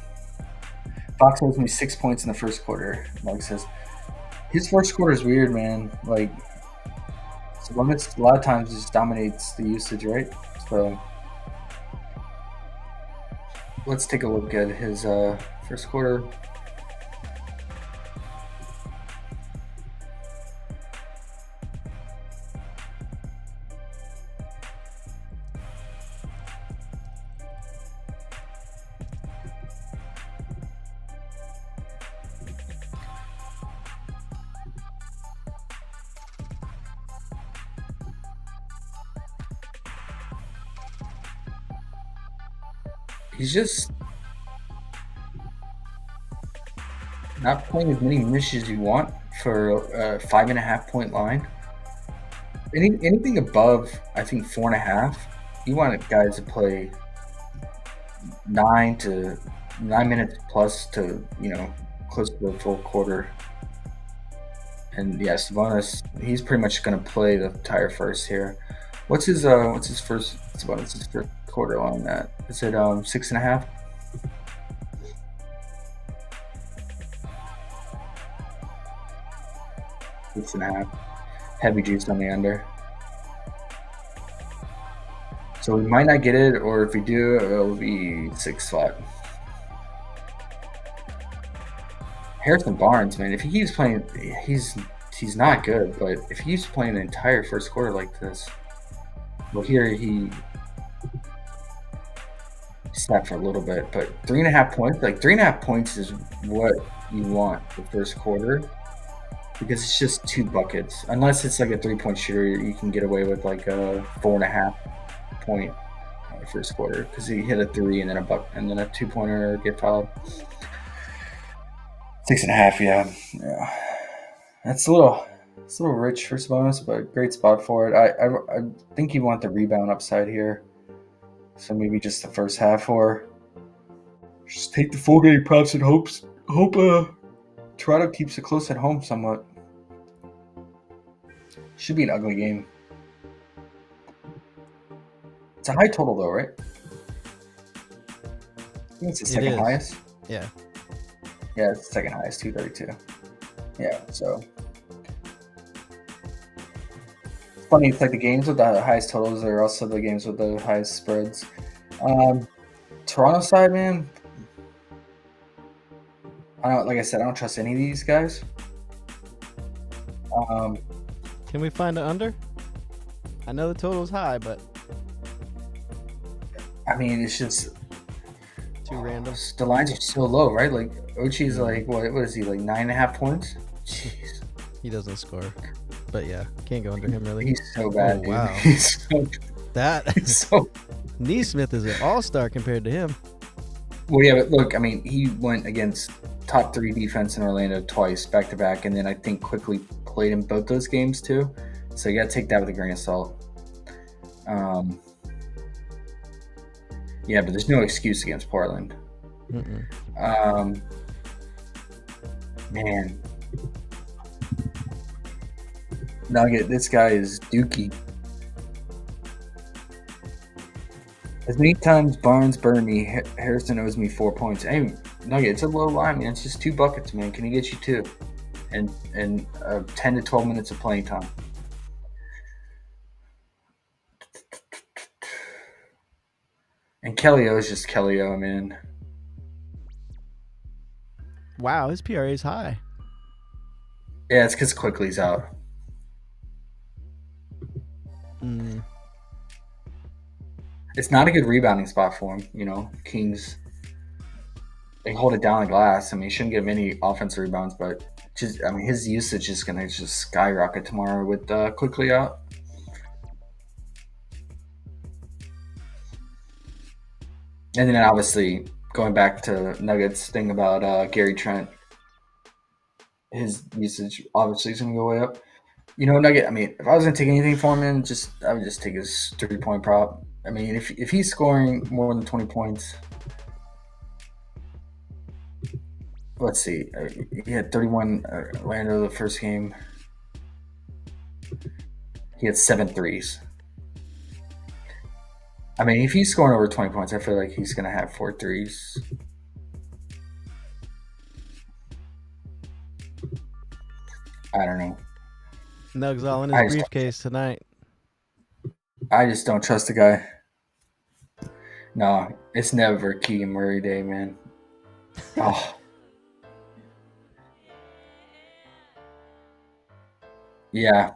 Speaker 3: Fox owes me 6 points in the first quarter. Like says, his first quarter is weird, man. Like Sabonis a lot of times just dominates the usage, right? So let's take a look at his first quarter. He's just not playing as many minutes as you want for a 5.5 point line. Anything above, I think 4.5, you want guys to play 9 minutes plus to close to the full quarter. And yeah, Sabonis, he's pretty much going to play the entire first here. What's his first quarter on that? Is it 6.5? Six and a half. Heavy juice on the under. So we might not get it, or if we do, it'll be 6 flat. Harrison Barnes, man, if he keeps playing, he's not good, but if he keeps playing the entire first quarter like this, well, here he snapped for a little bit, but 3.5 points, like 3.5 points is what you want the first quarter, because it's just 2 buckets. Unless it's like a 3-point shooter, you can get away with like a 4.5 point first quarter, because he hit a 3 and then a 2-pointer get fouled. 6.5, yeah. That's a little rich for Sabonis, but great spot for it. I think you want the rebound upside here, so maybe just the first half, or just take the full game props and hope Toronto keeps it close at home somewhat. Should be an ugly game. It's a high total though, right? I think it's the second highest.
Speaker 4: Yeah.
Speaker 3: Yeah, it's the second highest, 232. Yeah, so funny. It's like the games with the highest totals are also the games with the highest spreads. Toronto side, man. Like I said, I don't trust any of these guys.
Speaker 4: Can we find an under? I know the total's high, but
Speaker 3: I mean, it's just
Speaker 4: too random.
Speaker 3: the lines are so low, right? Like Ochi's like what is he like 9.5 points? Jeez,
Speaker 4: He doesn't score, but yeah, can't go under him really.
Speaker 3: he's so bad, dude.
Speaker 4: Wow.
Speaker 3: He's so
Speaker 4: That
Speaker 3: so.
Speaker 4: Neesmith is an all-star compared to him.
Speaker 3: Well, yeah, but look, I mean, he went against top 3 defense in Orlando twice, back to back, and then I think quickly played in both those games too. So you got to take that with a grain of salt. Yeah, but there's no excuse against Portland. Man, Nugget, this guy is dookie. As many times Barnes burned me, Harrison owes me 4 points. Hey, Nugget, it's a low line, man. It's just 2 buckets, man. Can he get you 2? And 10 to 12 minutes of playing time. And Kelly O is just Kelly O, man.
Speaker 4: Wow, his PRA is high.
Speaker 3: Yeah, it's because Quickly's out. It's not a good rebounding spot for him, you know. Kings, they hold it down like glass. I mean, he shouldn't get many offensive rebounds, but just, I mean, his usage is going to just skyrocket tomorrow with Quickly out. And then obviously going back to Nuggets thing about Gary Trent, his usage obviously is going to go way up. You know, Nugget, I mean, if I was going to take anything for him, I would just take his 3-point prop. I mean, if he's scoring more than 20 points, let's see. He had 31 Orlando the first game. He had 7 threes. I mean, if he's scoring over 20 points, I feel like he's going to have 4 threes. I don't know.
Speaker 4: Nugs all in his briefcase tonight.
Speaker 3: I just don't trust the guy. No, it's never Keegan Murray Day, man. Oh. Yeah.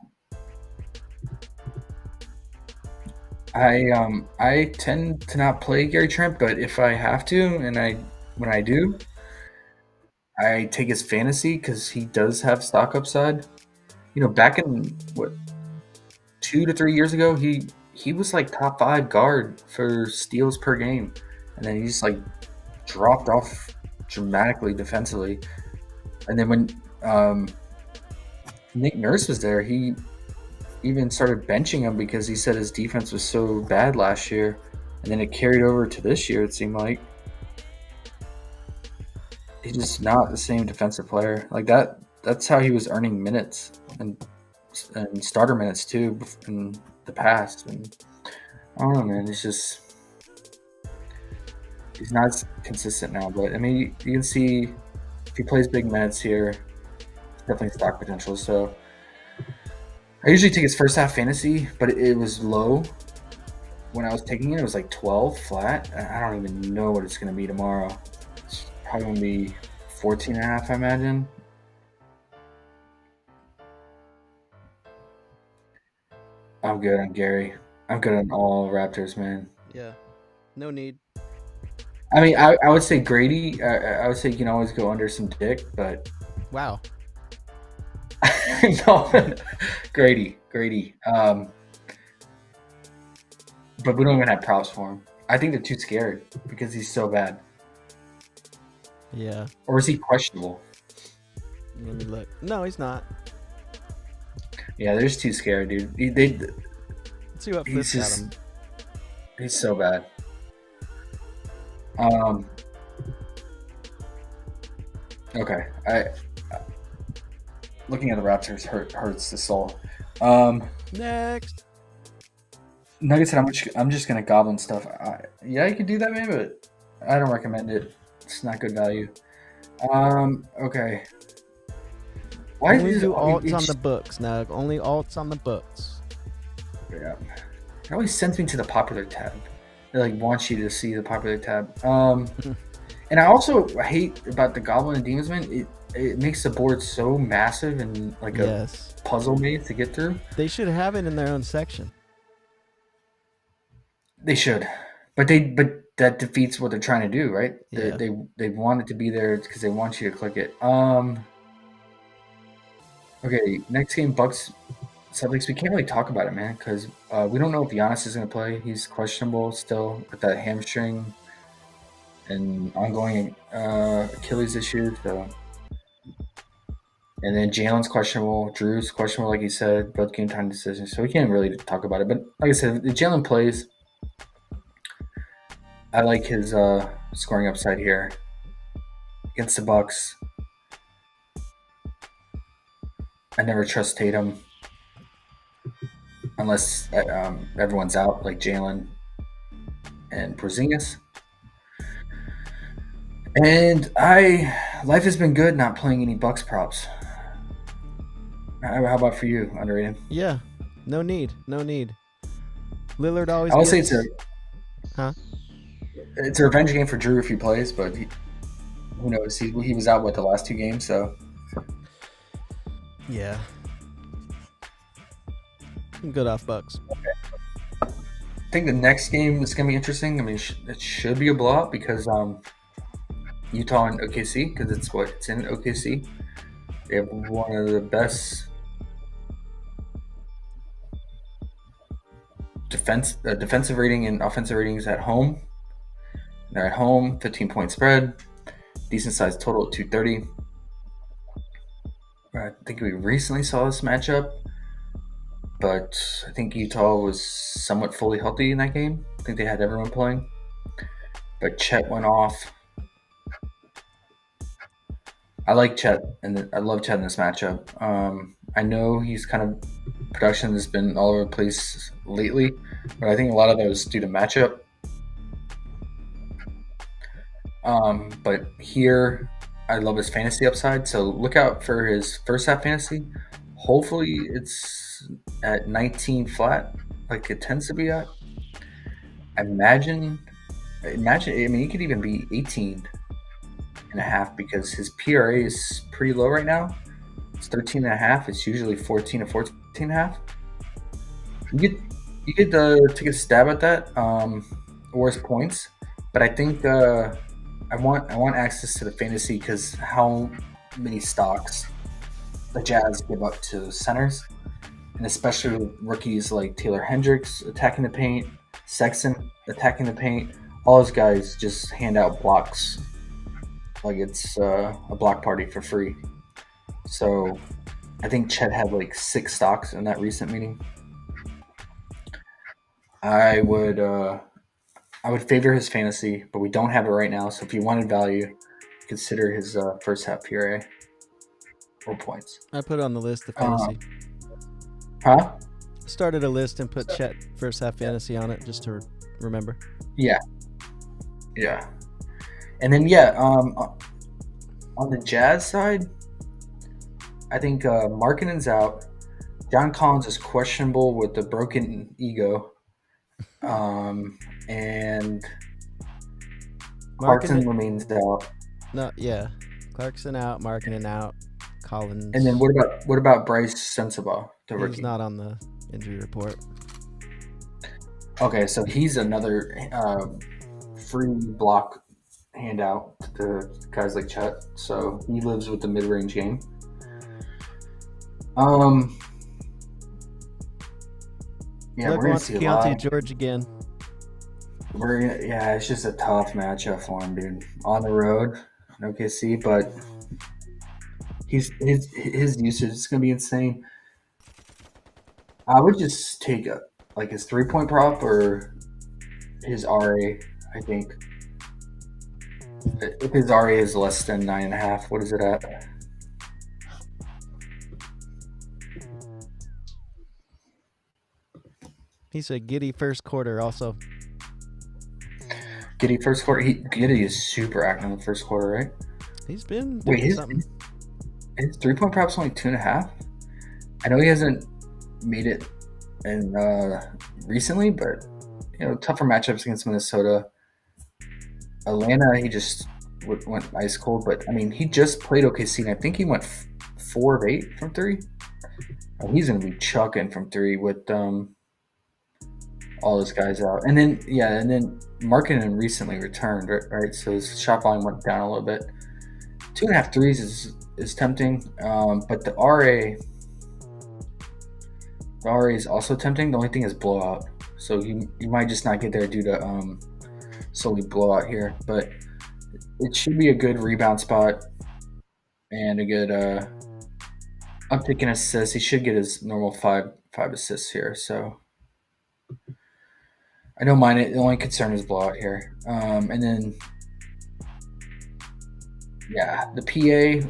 Speaker 3: I tend to not play Gary Trent, but if I have to, and when I do, I take his fantasy because he does have stock upside. You know, back in 2 to 3 years ago, he was like top 5 guard for steals per game, and then he just like dropped off dramatically defensively. And then when Nick Nurse was there, he even started benching him because he said his defense was so bad last year, and then it carried over to this year. It seemed like he's just not the same defensive player like that. That's how he was earning minutes and starter minutes too in the past. And I don't know, man. He's not consistent now. But I mean, you can see if he plays big minutes here, definitely stock potential. So I usually take his first half fantasy, but it was low when I was taking it. It was like 12 flat. I don't even know what it's going to be tomorrow. It's probably going to be 14.5, I imagine. I'm good on Gary. I'm good on all Raptors, man.
Speaker 4: Yeah, no need.
Speaker 3: I mean, I would say Grady. I would say you can always go under some dick, but
Speaker 4: Wow.
Speaker 3: no, Grady. But we don't even have props for him. I think they're too scared because he's so bad.
Speaker 4: Yeah.
Speaker 3: Or is he questionable?
Speaker 4: Let me look. No, he's not.
Speaker 3: Yeah, they're just too scared, dude.
Speaker 4: Let's see what Fliff got him.
Speaker 3: He's so bad. Okay. Looking at the Raptors hurts the soul.
Speaker 4: Next.
Speaker 3: Nuggets said I'm just gonna goblin stuff. Yeah, you could do that, man, but I don't recommend it. It's not good value. Okay.
Speaker 4: Why do you do alts on the books, Nug? Only alts on the books.
Speaker 3: Yeah. It always sends me to the popular tab. It like wants you to see the popular tab. And I also hate about the Goblin and Demonsman. It makes the board so massive and like
Speaker 4: Yes.
Speaker 3: a puzzle maze to get through.
Speaker 4: They should have it in their own section.
Speaker 3: They should, but that defeats what they're trying to do, right?
Speaker 4: Yeah.
Speaker 3: They want it to be there because they want you to click it. Okay, next game, Bucks Celtics. We can't really talk about it, man, because we don't know if Giannis is going to play. He's questionable still with that hamstring and ongoing Achilles issues. So. And then Jalen's questionable. Drew's questionable, like you said. Both game time decisions. So we can't really talk about it. But like I said, if Jalen plays, I like his scoring upside here against the Bucks. I never trust Tatum unless everyone's out, like Jalen and Porzingis. And life has been good not playing any Bucks props. How about for you, underrated?
Speaker 4: Yeah. No need. Lillard always.
Speaker 3: I would say it's a revenge game for Drew if he plays, but who knows? He was out the last 2 games, so.
Speaker 4: Yeah. I'm good off Bucks.
Speaker 3: Okay. I think the next game is going to be interesting. I mean, it should be a blowout because Utah and OKC, because it's in OKC. They have one of the best defensive rating and offensive ratings at home. They're at home, 15-point spread, decent sized total at 230. I think we recently saw this matchup, but I think Utah was somewhat fully healthy in that game. I think they had everyone playing, but Chet went off. I like Chet, and I love Chet in this matchup. I know he's kind of production has been all over the place lately, but I think a lot of that was due to matchup. But here, I love his fantasy upside, so look out for his first half fantasy. Hopefully, it's at 19 flat, like it tends to be at. Imagine. I mean, he could even be 18.5 because his PRA is pretty low right now. It's 13.5. It's usually 14 to 14.5. You could take a stab at that, or his points. But I think I want access to the fantasy because how many stocks the Jazz give up to centers, and especially with rookies like Taylor Hendricks attacking the paint, Sexton attacking the paint. All those guys just hand out blocks like it's a block party for free. So I think Chet had like 6 stocks in that recent meeting. I would favor his fantasy, but we don't have it right now. So if you wanted value, consider his first half PRA or points.
Speaker 4: I put it on the list of fantasy.
Speaker 3: Huh?
Speaker 4: Started a list and put Chet first half fantasy on it just to remember.
Speaker 3: Yeah. And then on the Jazz side, I think Markkanen's out. John Collins is questionable with the broken ego. And Clarkson remains out.
Speaker 4: No, yeah. Clarkson out, Markkanen out, Collins.
Speaker 3: And then what about Bryce Sensabaugh, the rookie?
Speaker 4: He's not on the injury report.
Speaker 3: Okay, so he's another free block handout to guys like Chet. So he lives with the mid-range game. Yeah,
Speaker 4: Look,
Speaker 3: we're gonna
Speaker 4: wants
Speaker 3: see a
Speaker 4: Keontae
Speaker 3: lot.
Speaker 4: George again.
Speaker 3: It's just a tough matchup for him, dude. On the road, in OKC, but his usage is gonna be insane. I would just take his 3-point prop or his RA. I think if his RA is less than 9.5, what is it at?
Speaker 4: He's a giddy first quarter also.
Speaker 3: Giddy first quarter. Giddy is super active in the first quarter, right?
Speaker 4: He's been doing something.
Speaker 3: His 3-point prop's only 2.5. I know he hasn't made it and recently, but tougher matchups against Minnesota. Atlanta, he just went ice cold, but I mean, he just played OKC, and I think he went 4 of 8 from 3. Oh, he's going to be chucking from 3 with all those guys out. And then Markkanen recently returned, right? So his shot volume went down a little bit. 2.5 threes is tempting, but the RA is also tempting. The only thing is blowout, so you might just not get there due to solely blowout here. But it should be a good rebound spot and a good uptick in assists. He should get his normal five assists here. So I don't mind it. The only concern is blowout here. And then the PA,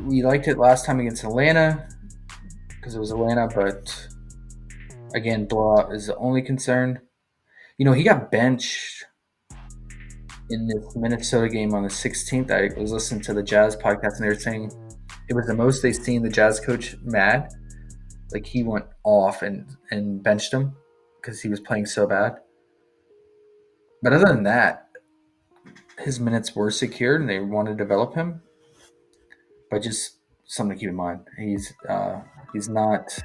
Speaker 3: we liked it last time against Atlanta because it was Atlanta, but again, blowout is the only concern. He got benched in this Minnesota game on the 16th. I was listening to the Jazz podcast, and they were saying it was the most they've seen the Jazz coach mad. Like, he went off and benched him because he was playing so bad. But other than that, his minutes were secured, and they want to develop him. But just something to keep in mind. He's not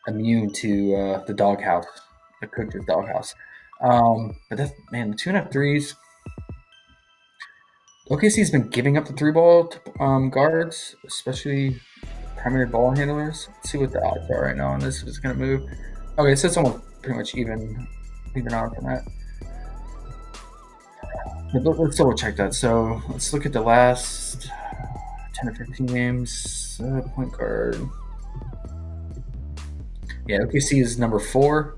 Speaker 3: immune to the doghouse, the coach's doghouse. But that's, man, the 2.5 threes. OKC's been giving up the 3-ball to guards, especially primary ball handlers. Let's see what the odds are right now on this. If it's going to move. Okay, so it's almost pretty much even out from that. But let's double check that. So let's look at the last 10 or 15 games. Point guard. Yeah, OKC is number 4.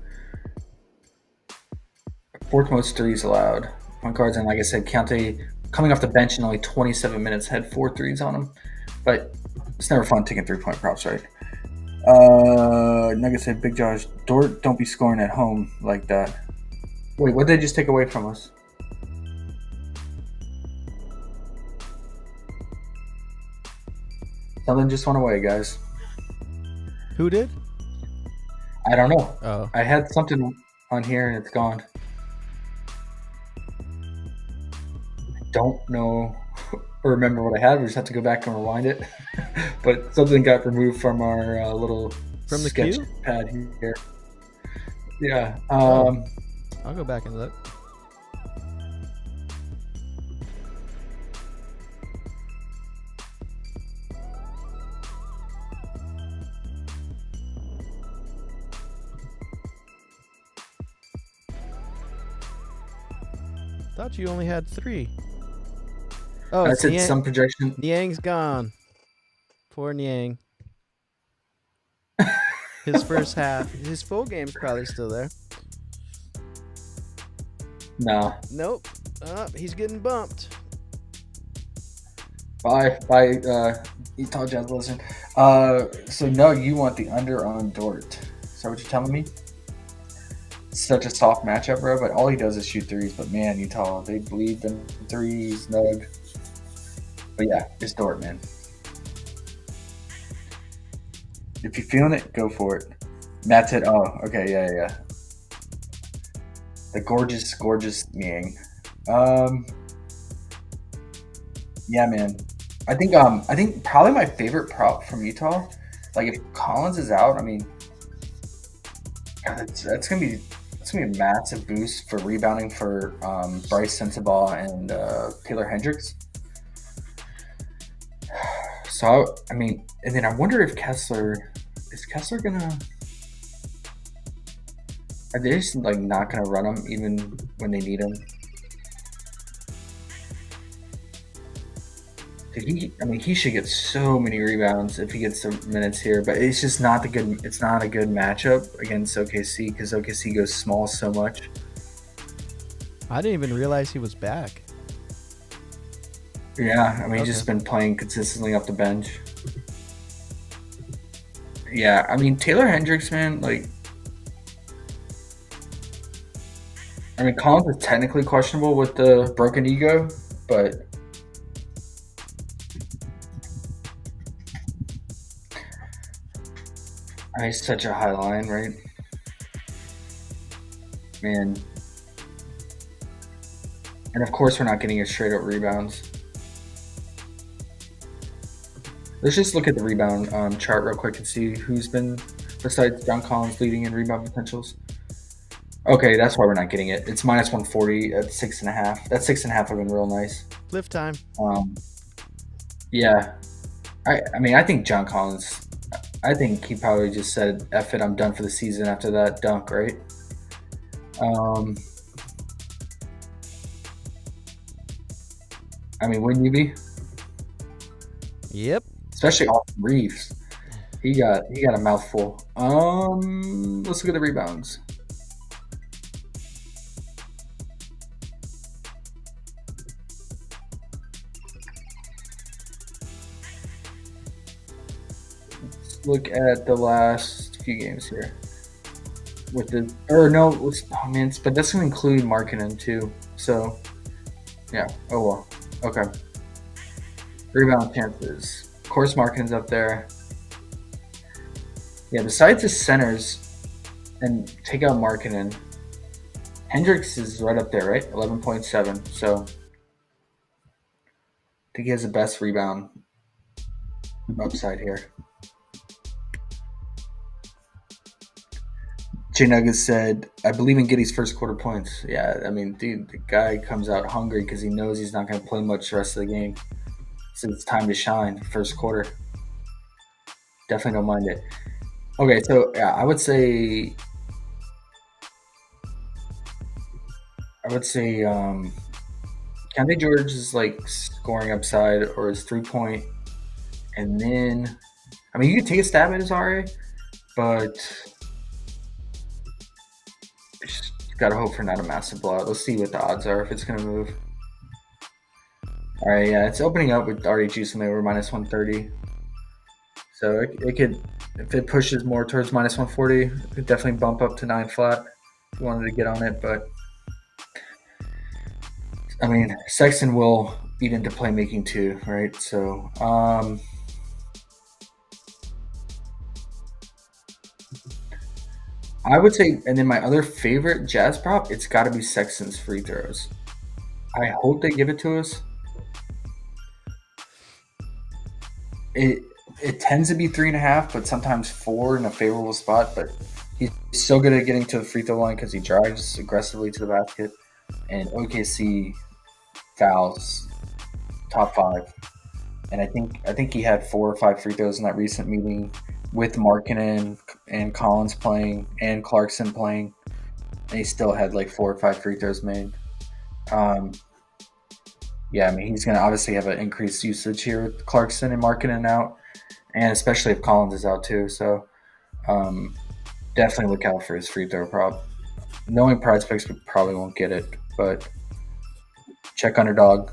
Speaker 3: 4th most threes allowed. Point guards, and like I said, Count coming off the bench in only 27 minutes had 4 threes on him. But it's never fun taking 3-point props, right? Like I said, Big Josh, Dort, don't be scoring at home like that. Wait, what did they just take away from us? Something just went away, guys.
Speaker 4: Who did?
Speaker 3: I don't know.
Speaker 4: Oh.
Speaker 3: I had something on here and it's gone. I don't know or remember what I had. We just have to go back and rewind it. But something got removed from our little
Speaker 4: From the
Speaker 3: sketch
Speaker 4: queue?
Speaker 3: pad here. Yeah.
Speaker 4: I'll go back and look. Thought you only had 3. Oh,
Speaker 3: That's it. Some projection.
Speaker 4: Niang's gone. Poor Niang. His first half. His full game's probably still there.
Speaker 3: Nah.
Speaker 4: Nope. He's getting bumped.
Speaker 3: Bye, Utah Jazz listen. So no, you want the under on Dort. Is that what you're telling me? Such a soft matchup, bro, but all he does is shoot threes. But man, Utah, they bleed them threes, Nug. But yeah, it's Dort, man. If you're feeling it, go for it. Matt said, oh, okay, yeah. The gorgeous Niang. Yeah, man. I think probably my favorite prop from Utah. Like, if Collins is out, I mean, that's gonna be a massive boost for rebounding for Bryce Sensabaugh and Taylor Hendricks. So I mean, and then I wonder if Kessler gonna. Are they just like not gonna run him even when they need him? He should get so many rebounds if he gets the minutes here, but it's just not it's not a good matchup against OKC because OKC goes small so much.
Speaker 4: I didn't even realize he was back.
Speaker 3: Yeah, he's just been playing consistently off the bench. Yeah, Taylor Hendricks, man, Collins is technically questionable with the broken ego, but he's such a high line, right? And of course, we're not getting his straight up rebounds. Let's just look at the rebound chart real quick and see who's been, besides John Collins, leading in rebound potentials. Okay, that's why we're not getting it. It's minus 140 at 6.5. That 6.5 have been real nice.
Speaker 4: Fliff time.
Speaker 3: Yeah. I mean, I think John Collins, I think he probably just said, F it, I'm done for the season after that dunk, right? I mean, wouldn't you be?
Speaker 4: Yep.
Speaker 3: Especially Austin Reeves. He got a mouthful. Let's look at the rebounds. Let's look at the last few games here. With the but that's gonna include Markkanen too. So yeah. Oh well. Okay. Rebound chances. Of course, Markkanen's up there. Yeah, besides his centers, and take out Markkanen, Hendricks is right up there, right? 11.7. So I think he has the best rebound upside here. J Nuggets said, I believe in Giddey's first quarter points. Yeah, I mean, dude, the guy comes out hungry because he knows he's not going to play much the rest of the game. So it's time to shine, first quarter. Definitely don't mind it. Okay, so yeah, I would say Keontae George is like scoring upside or his 3-point. And then, I mean, you can take a stab at his RA, but just gotta hope for not a massive blowout. Let's see what the odds are if it's gonna move. All right, yeah, it's opening up with already juicing over minus 130. So it could, if it pushes more towards minus 140, it could definitely bump up to 9 flat if you wanted to get on it. But I mean, Sexton will eat into playmaking too, right? So I would say, and then my other favorite Jazz prop, it's got to be Sexton's free throws. I hope they give it to us. It tends to be 3.5, but sometimes 4 in a favorable spot. But he's so good at getting to the free throw line because he drives aggressively to the basket, and OKC fouls top 5. And I think he had 4 or 5 free throws in that recent meeting with Markkanen and Collins playing and Clarkson playing, and he still had like 4 or 5 free throws made. Yeah, I mean, he's going to obviously have an increased usage here with Clarkson and Markkanen out, and especially if Collins is out too. So definitely look out for his free throw prop. Knowing PrizePicks, we probably won't get it, but check Underdog.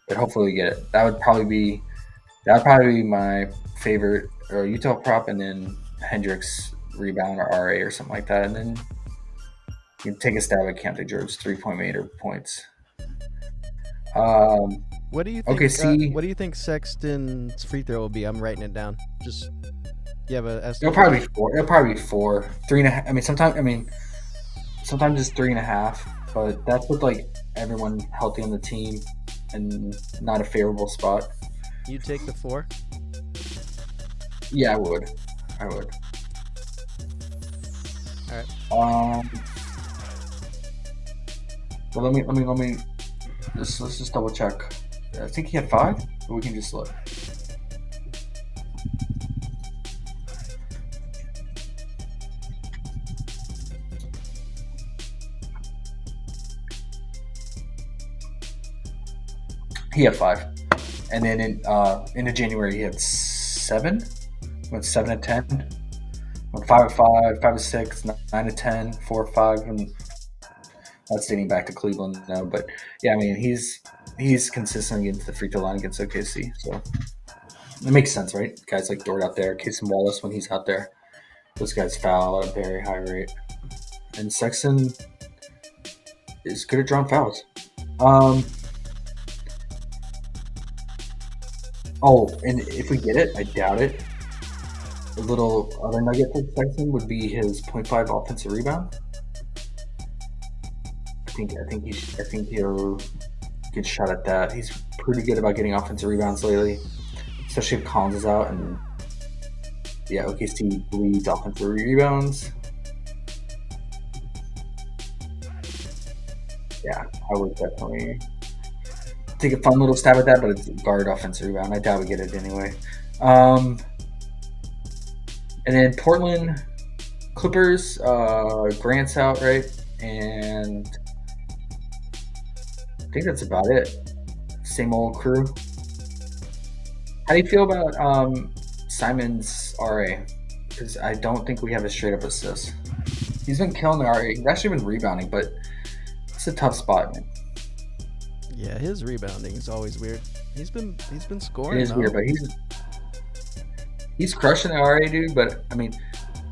Speaker 3: But hopefully we get it. That would probably be my favorite Utah prop, and then Hendricks rebound or RA or something like that, and then you can take a stab at Keontae George 3-point made or points.
Speaker 4: What do you think?
Speaker 3: OKC.
Speaker 4: What do you think Sexton's free throw will be? I'm writing it down. Just you have a estimate?
Speaker 3: It'll probably be 4. It'll probably be 4, 3.5. I mean, sometimes it's 3.5, but that's with like everyone healthy on the team and not a favorable spot.
Speaker 4: You take the 4?
Speaker 3: Yeah, I would.
Speaker 4: All right.
Speaker 3: But let me. Let's just double check. I think he had 5, but we can just look. He had 5, and then into January he had 7. Went 7 and 10. Went 5 and 5, 5 and 6, 9 and 10, 4 and 5, and that's dating back to Cleveland now. But yeah, I mean he's consistently getting to the free throw line against OKC, so it makes sense, right? Guys like Dort out there, Casey Wallace when he's out there, those guys foul at a very high rate, and Sexton is good at drawing fouls. Oh, and if we get it, I doubt it. A little other nugget for Sexton would be his 0.5 offensive rebound. I think he'll get shot at that. He's pretty good about getting offensive rebounds lately, especially if Collins is out. And yeah, OKC bleeds offensive rebounds. Yeah, I would definitely take a fun little stab at that, but it's guard offensive rebound. I doubt we get it anyway. And then Portland Clippers, Grant's out, right? And I think that's about it. Same old crew. How do you feel about Simon's RA? Because I don't think we have a straight up assist. He's been killing the RA. He's actually been rebounding, but it's a tough spot, man.
Speaker 4: Yeah, his rebounding is always weird. He's been scoring.
Speaker 3: It is weird, but he's crushing the RA, dude. But I mean,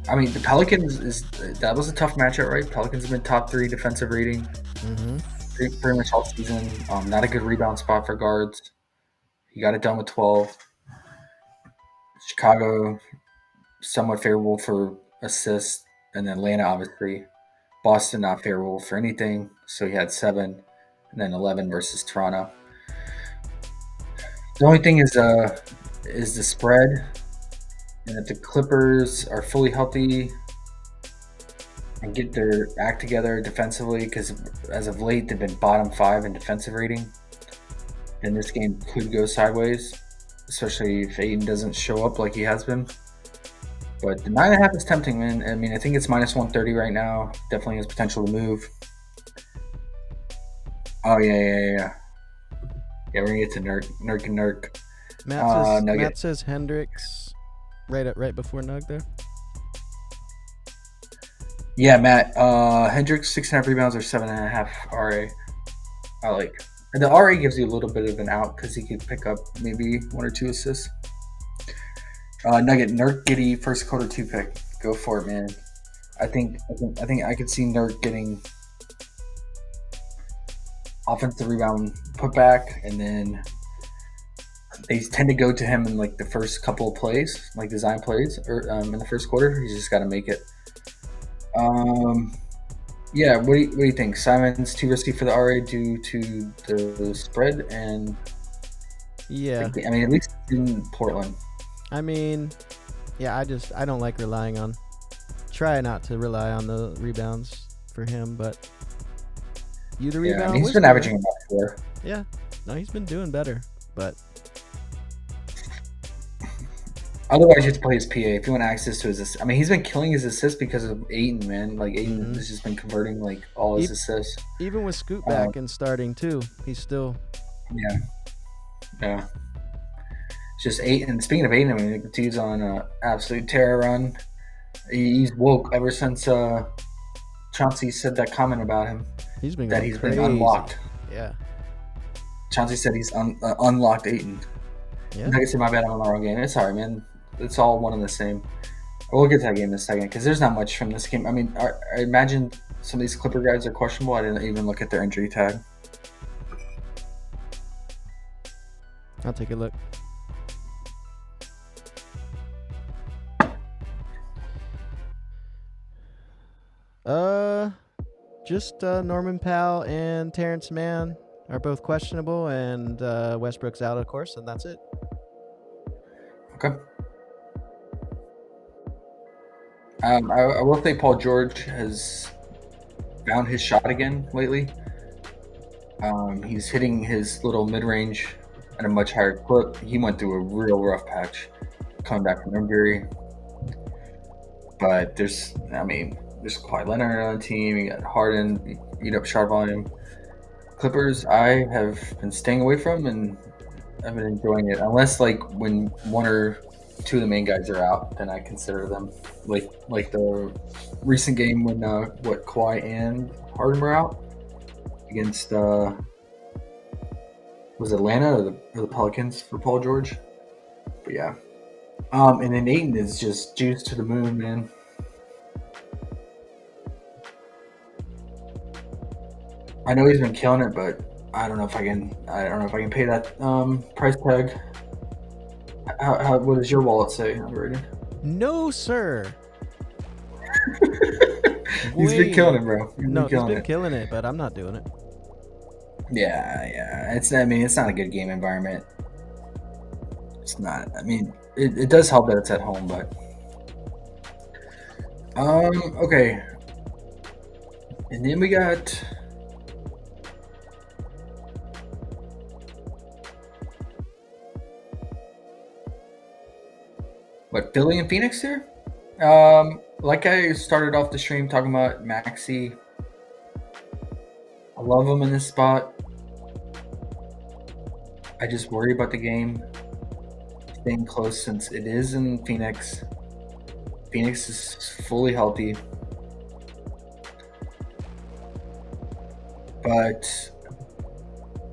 Speaker 3: the Pelicans that was a tough matchup, right? Pelicans have been top 3 defensive rating, pretty much all season. Not a good rebound spot for guards. He got it done with 12. Chicago, somewhat favorable for assists, and then Atlanta, obviously. Boston, not favorable for anything, so he had 7, and then 11 versus Toronto. The only thing is the spread, and if the Clippers are fully healthy and get their act together defensively, because as of late they've been bottom 5 in defensive rating, then this game could go sideways, especially if Ayton doesn't show up like he has been. But the 9.5 is tempting, man. I mean, I think it's minus 130 right now. Definitely has potential to move. Oh yeah. Yeah, we're gonna get to Nurk.
Speaker 4: Matt says Hendricks right before Nug there.
Speaker 3: Yeah, Matt. Hendricks 6.5 rebounds or 7.5 RA. I like. And the RA gives you a little bit of an out because he could pick up maybe 1 or 2 assists. Nugget, Nurk Giddy, first quarter 2 pick. Go for it, man. I think I could see Nurk getting offensive rebound putback, and then they tend to go to him in like the first couple of plays, like design plays, or in the first quarter. He's just got to make it. Yeah, what do you think? Simon's too risky for the RA due to the spread, and
Speaker 4: yeah,
Speaker 3: I mean at least in Portland.
Speaker 4: I mean, yeah, I don't like relying on. Try not to rely on the rebounds for him, but the rebound.
Speaker 3: I mean, he's been averaging about 4.
Speaker 4: Yeah, no, he's been doing better, but
Speaker 3: otherwise you have to play his PA if you want access to his assist. I mean, he's been killing his assists because of Ayton, man. Like Ayton has just been converting like all his assists.
Speaker 4: Even with Scoot back and starting too, he's still.
Speaker 3: Yeah. It's just Ayton. Speaking of Ayton, I mean, the dude's on an absolute terror run. He's woke ever since Chauncey said that comment about him.
Speaker 4: He's been
Speaker 3: crazy.
Speaker 4: Been
Speaker 3: unlocked.
Speaker 4: Yeah.
Speaker 3: Chauncey said he's unlocked Ayton.
Speaker 4: Yeah.
Speaker 3: I guess my bad, I'm on the wrong game. It's alright, man. It's all one and the same. We'll get to that game in a second because there's not much from this game. I mean, I imagine some of these Clipper guys are questionable. I didn't even look at their injury tag.
Speaker 4: I'll take a look. Just Norman Powell and Terrence Mann are both questionable, and Westbrook's out, of course, and that's it.
Speaker 3: Okay. I will say Paul George has found his shot again lately. He's hitting his little mid-range at a much higher clip. He went through a real rough patch coming back from injury. But there's Kawhi Leonard on the team. You got Harden, eat up shot volume. Clippers, I have been staying away from, and I've been enjoying it. Unless like when 1 or 2 of the main guys are out, then I consider them. Like the recent game when Kawhi and Harden were out against was it Atlanta or the Pelicans for Paul George? But yeah. And then Ayton is just juice to the moon, man. I know he's been killing it, but I don't know if I can pay that price tag. What does your wallet say? Underrated?
Speaker 4: No, sir.
Speaker 3: He's been killing it, bro.
Speaker 4: He's been killing it, but I'm not doing it.
Speaker 3: Yeah. It's not a good game environment. It's not. I mean, it does help that it's at home, but okay. And then we got Philly and Phoenix here. Like I started off the stream talking about Maxey. I love him in this spot. I just worry about the game staying close since it is in Phoenix. Phoenix is fully healthy. But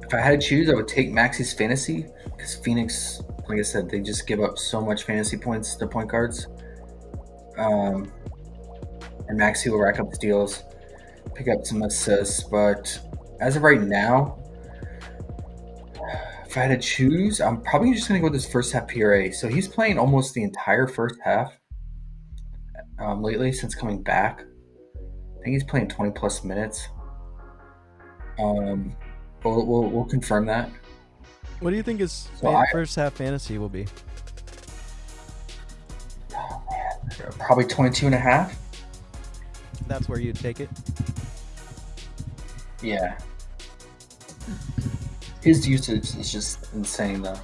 Speaker 3: if I had to choose, I would take Maxey's fantasy because Phoenix, like I said, they just give up so much fantasy points to point guards. And Maxey will rack up steals, pick up some assists. But as of right now, if I had to choose, I'm probably just going to go with his first half PRA. So he's playing almost the entire first half lately since coming back. I think he's playing 20 plus minutes. We'll confirm that.
Speaker 4: What do you think his first half fantasy will be?
Speaker 3: Oh man, probably 22 and a half.
Speaker 4: That's where you'd take it?
Speaker 3: Yeah. His usage is just insane though.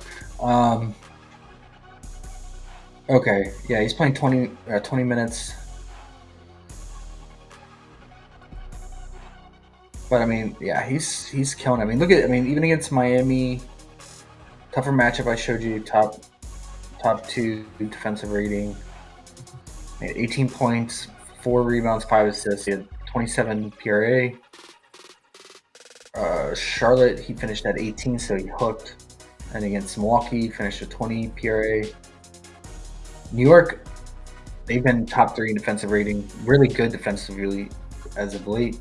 Speaker 3: Okay, yeah, he's playing 20 minutes. But I mean, yeah, he's killing. I mean, even against Miami, tougher matchup. I showed you top 2 defensive rating. He had 18 points, 4 rebounds, 5 assists. He had 27 PRA. Charlotte, he finished at 18, so he hooked. And against Milwaukee, he finished at 20 PRA. New York, they've been top 3 in defensive rating, really good defensively as of late.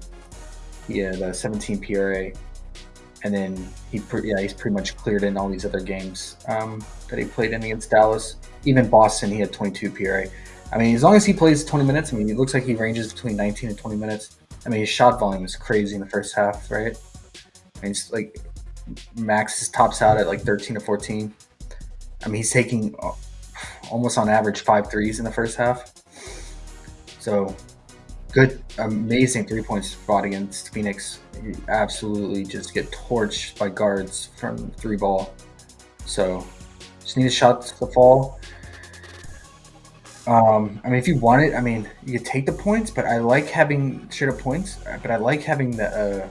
Speaker 3: He had 17 PRA, and then he's pretty much cleared in all these other games that he played in against Dallas. Even Boston, he had 22 PRA. I mean, as long as he plays 20 minutes, I mean, it looks like he ranges between 19 and 20 minutes. I mean, his shot volume is crazy in the first half, right? I mean, it's like Max tops out at like 13 to 14. I mean, he's taking almost on average 5 threes in the first half. So good, amazing 3-point spot against Phoenix. You absolutely just get torched by guards from 3 ball. So just need a shot to fall. I mean, if you want it, I mean, you could take the points, but I like having straight up points. But I like having the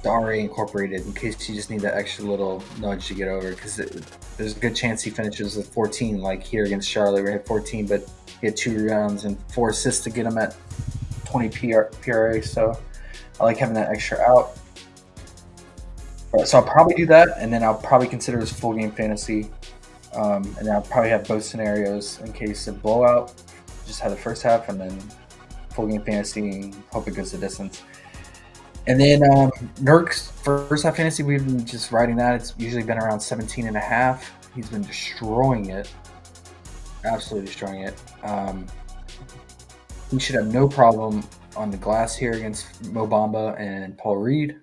Speaker 3: RA incorporated in case you just need that extra little nudge to get over. Because there's a good chance he finishes with 14, like here against Charlotte, where he had 14, but he had 2 rebounds and 4 assists to get him at 20 PRA. So I like having that extra out. So I'll probably do that, and then I'll probably consider his full game fantasy. And then I'll probably have both scenarios in case of blowout. Just have the first half, and then full game fantasy, and hope it goes the distance. And then Nurk's first half fantasy, we've been just riding that. It's usually been around 17 and a half. He's been destroying it. Absolutely destroying it. He should have no problem on the glass here against Mo Bamba and Paul Reed.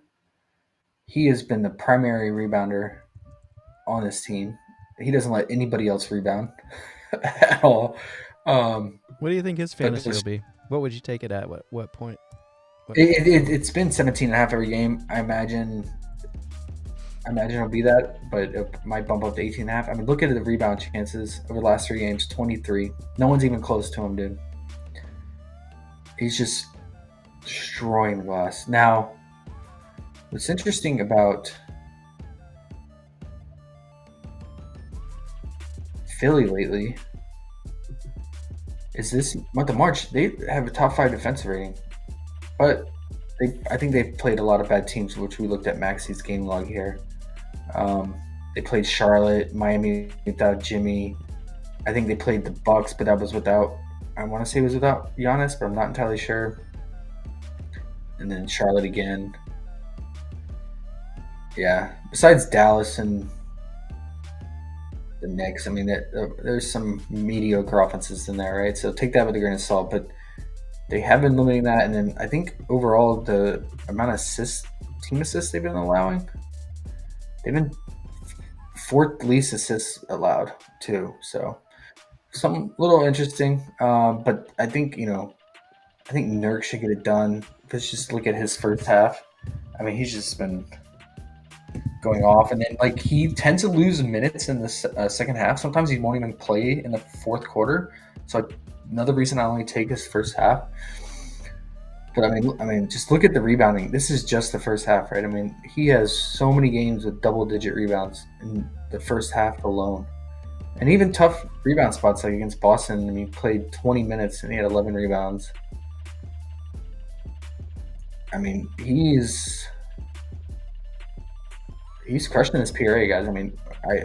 Speaker 3: He has been the primary rebounder on this team. He doesn't let anybody else rebound at all.
Speaker 4: What do you think his fantasy will be? What would you take it at? What point?
Speaker 3: It's been 17 and a half every game. I imagine it'll be that, but it might bump up to 18 and a half. I mean, look at the rebound chances over the last 3 games, 23. No one's even close to him, dude. He's just destroying the glass. Now, what's interesting about Philly lately is this month of March, they have a top 5 defensive rating. But I think they've played a lot of bad teams, which we looked at Maxey's game log here. They played Charlotte, Miami without Jimmy. I think they played the Bucks, but that was without, I want to say it was without Giannis, but I'm not entirely sure. And then Charlotte again. Yeah, besides Dallas and the Knicks, I mean, there's some mediocre offenses in there, right? So take that with a grain of salt. But They have been limiting that, and then I think overall the amount of team assists they've been allowing, they've been fourth least assists allowed too. So some little interesting, but I think Nurk should get it done. Let's just look at his first half. I mean, he's just been going off, and then like he tends to lose minutes in the second half. Sometimes he won't even play in the fourth quarter. So another reason I only take his first half. But I mean, just look at the rebounding. This is just the first half, right? I mean, he has so many games with double-digit rebounds in the first half alone, and even tough rebound spots like against Boston. I mean, he played 20 minutes and he had 11 rebounds. I mean, he's crushing his PRA, guys. I mean,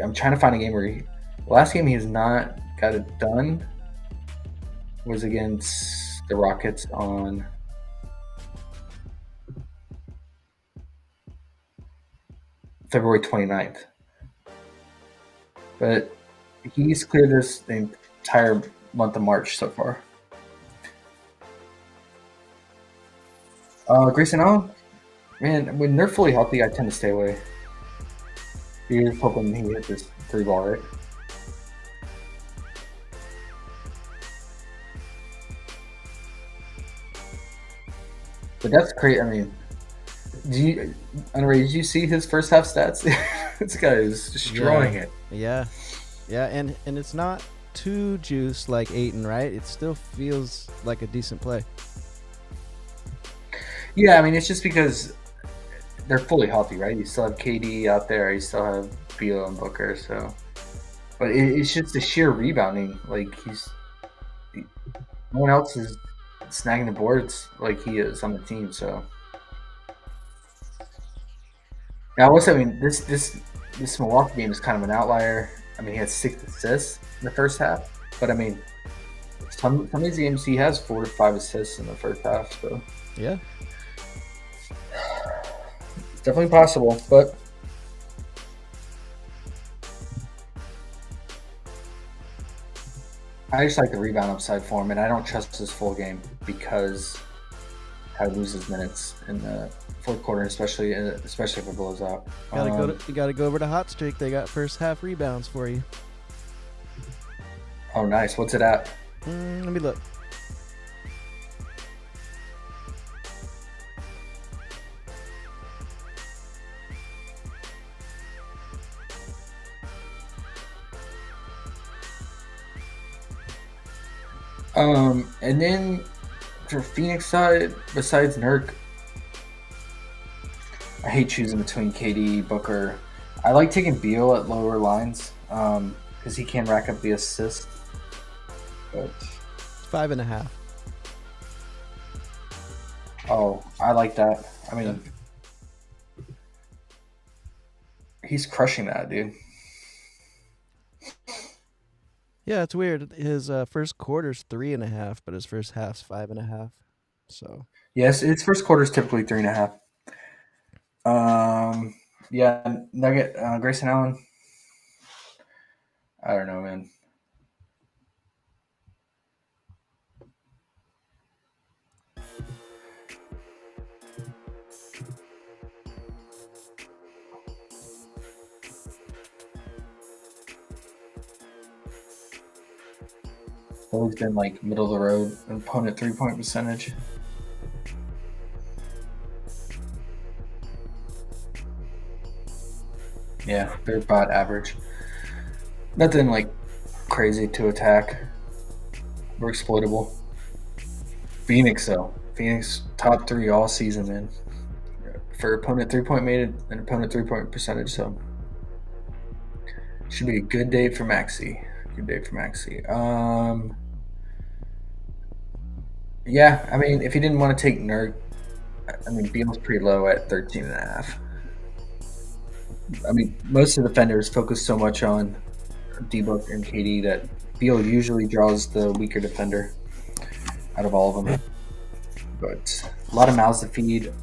Speaker 3: I'm trying to find a game where the last game he has not got it done was against the Rockets on February 29th. But he's cleared this the entire month of March so far. Grayson Allen, man, when they're fully healthy, I tend to stay away. You're just hoping he hit this 3-ball, right? But that's crazy. I mean, did you see his first half stats? This guy is destroying it.
Speaker 4: Yeah, and it's not too juiced like Ayton, right? It still feels like a decent play.
Speaker 3: Yeah, I mean, it's just because they're fully healthy, right? You still have KD out there. You still have Beal and Booker. So, but it's just the sheer rebounding. Like no one else is snagging the boards like he is on the team. So now, also, I mean, this Milwaukee game is kind of an outlier. I mean, he had 6 assists in the first half, but I mean, some of these games he has 4 to 5 assists in the first half. So
Speaker 4: yeah.
Speaker 3: Definitely possible, but I just like the rebound upside for him, and I don't trust his full game because how he loses minutes in the fourth quarter, especially if it blows out.
Speaker 4: You gotta go over to Hot Streak. They got first half rebounds for you.
Speaker 3: Oh, nice. What's it at?
Speaker 4: Let me look.
Speaker 3: And then for Phoenix side, besides Nurk, I hate choosing between KD, Booker. I like taking Beal at lower lines because he can rack up the assist. But
Speaker 4: 5.5.
Speaker 3: Oh, I like that. I mean, he's crushing that, dude.
Speaker 4: Yeah, it's weird. His first quarter's 3.5, but his first half's 5.5. So
Speaker 3: yes, its first quarter is typically 3.5. Yeah, Nugget, Grayson Allen. I don't know, man. Always been like middle of the road opponent 3-point percentage. Yeah, they're about average. Nothing like crazy to attack. We're exploitable. Phoenix though. Phoenix top 3 all season, man. For opponent 3-point made and opponent 3-point percentage, so should be a good day for Maxey. Good day for Maxey. Yeah, I mean, if you didn't want to take Nurk, I mean, Beal's pretty low at 13.5. I mean, most of the defenders focus so much on D-Book and KD that Beal usually draws the weaker defender out of all of them. But a lot of mouths to feed.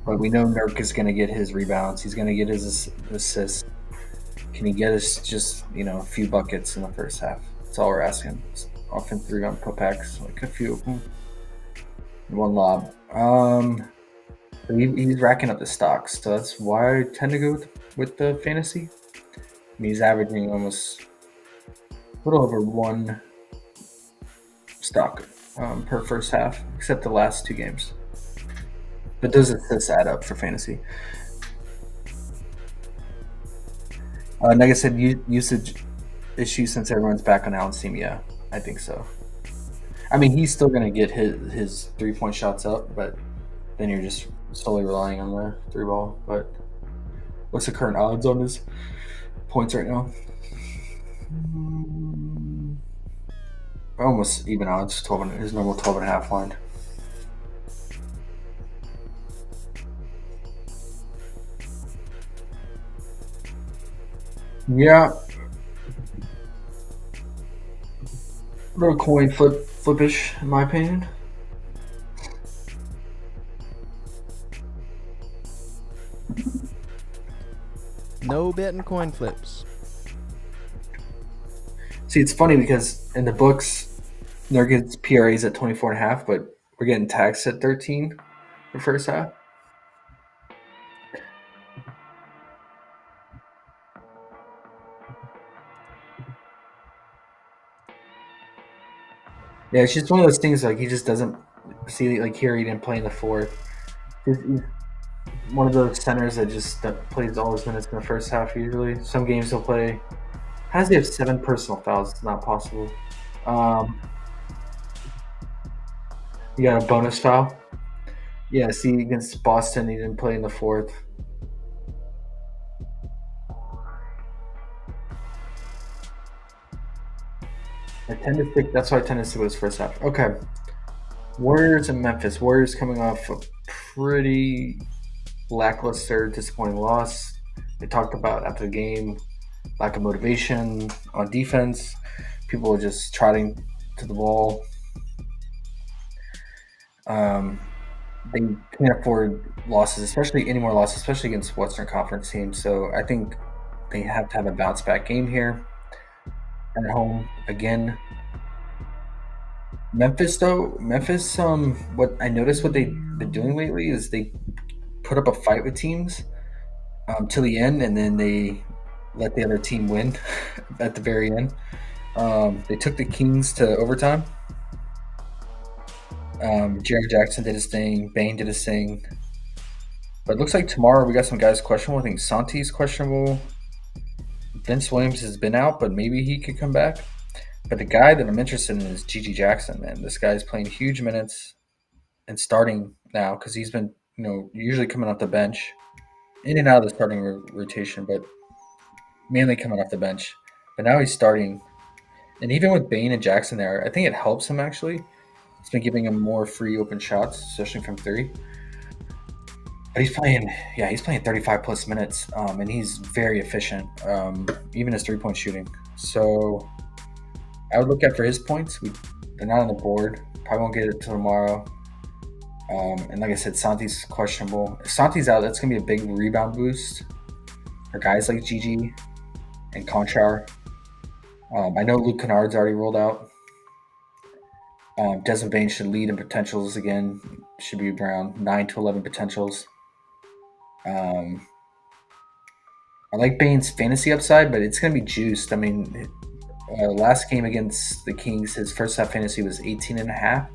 Speaker 3: But we know Nurk is going to get his rebounds. He's going to get his assists. Can he get us just, a few buckets in the first half? That's all we're asking. Offensive rebound putbacks, like a few of them. One lob. He's racking up the stocks, so that's why I tend to go with the fantasy. I mean, he's averaging almost a little over one stock per first half, except the last 2 games. But those assists add up for fantasy. Like I said, usage issue since everyone's back on Allen's team. Yeah, I think so. I mean, he's still going to get his 3-point shots up, but then you're just solely relying on the 3-ball. But what's the current odds on his points right now? Almost even odds. 12, his normal 12.5 line. Yeah. A little coin flippish, in my opinion.
Speaker 4: No betting coin flips.
Speaker 3: See, it's funny because in the books, Nuggets PRA's at 24.5, but we're getting taxed at 13 for first half. Yeah, it's just one of those things. Like he just doesn't see. Like here, he didn't play in the fourth. He's one of those centers that just plays all his minutes in the first half. Usually, some games he'll play. How does he have 7 personal fouls? It's not possible. You got a bonus foul. Yeah, see, against Boston, he didn't play in the fourth. I tend to stick. That's why I tend to stick with his first half. Okay. Warriors and Memphis. Warriors coming off a pretty lackluster, disappointing loss. They talked about after the game, lack of motivation on defense. People were just trotting to the ball. They can't afford losses, especially any more losses, especially against Western Conference teams. So I think they have to have a bounce back game here at home again. Memphis, what I noticed what they've been doing lately is they put up a fight with teams till the end, and then they let the other team win at the very end. They took the Kings to overtime. Jared Jackson did his thing. Bane did his thing. But it looks like tomorrow we got some guys questionable. I think Santi's questionable. Vince Williams has been out, but maybe he could come back. But the guy that I'm interested in is Gigi Jackson, man. This guy's playing huge minutes and starting now because he's been, usually coming off the bench, in and out of the starting rotation, but mainly coming off the bench. But now he's starting. And even with Bane and Jackson there, I think it helps him actually. It's been giving him more free open shots, especially from 3. But he's playing 35 plus minutes, and he's very efficient, even his 3-point shooting. So I would look out for his points. They're not on the board. Probably won't get it till tomorrow. And like I said, Santi's questionable. If Santi's out, that's going to be a big rebound boost for guys like Gigi and Conchar. I know Luke Kennard's already rolled out. Desmond Bane should lead in potentials again. Should be around 9 to 11 potentials. I like Bane's fantasy upside, but it's going to be juiced. I mean, last game against the Kings, his first half fantasy was 18.5,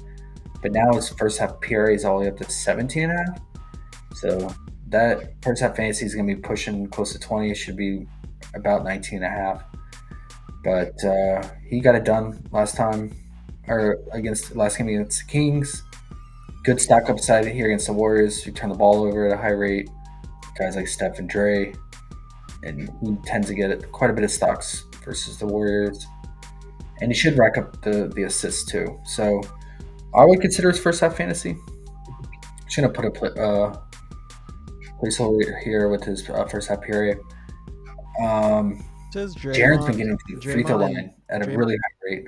Speaker 3: but now his first half PRA is all the way up to 17.5. So that first half fantasy is going to be pushing close to 20. It should be about 19.5. But he got it done last game against the Kings. Good stock upside here against the Warriors, who turn the ball over at a high rate. Guys like Steph and Dre, and he tends to get quite a bit of stocks versus the Warriors. And he should rack up the assists too. So I would consider his first half fantasy. Just gonna put a placeholder here with his first half period.
Speaker 4: Says
Speaker 3: Jaren's been getting to the free throw line at a really high rate.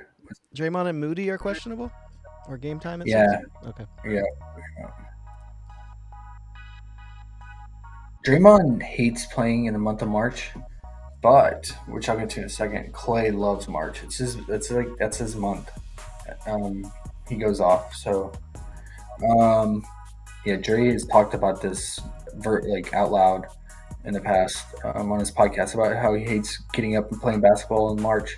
Speaker 4: Draymond and Moody are questionable, or game time?
Speaker 3: Yeah.
Speaker 4: Okay.
Speaker 3: Yeah. Draymond hates playing in the month of March, but which I'll get to in a second. Clay loves March. That's his month. He goes off. So Yeah, Dre has talked about this out loud in the past on his podcast about how he hates getting up and playing basketball in March.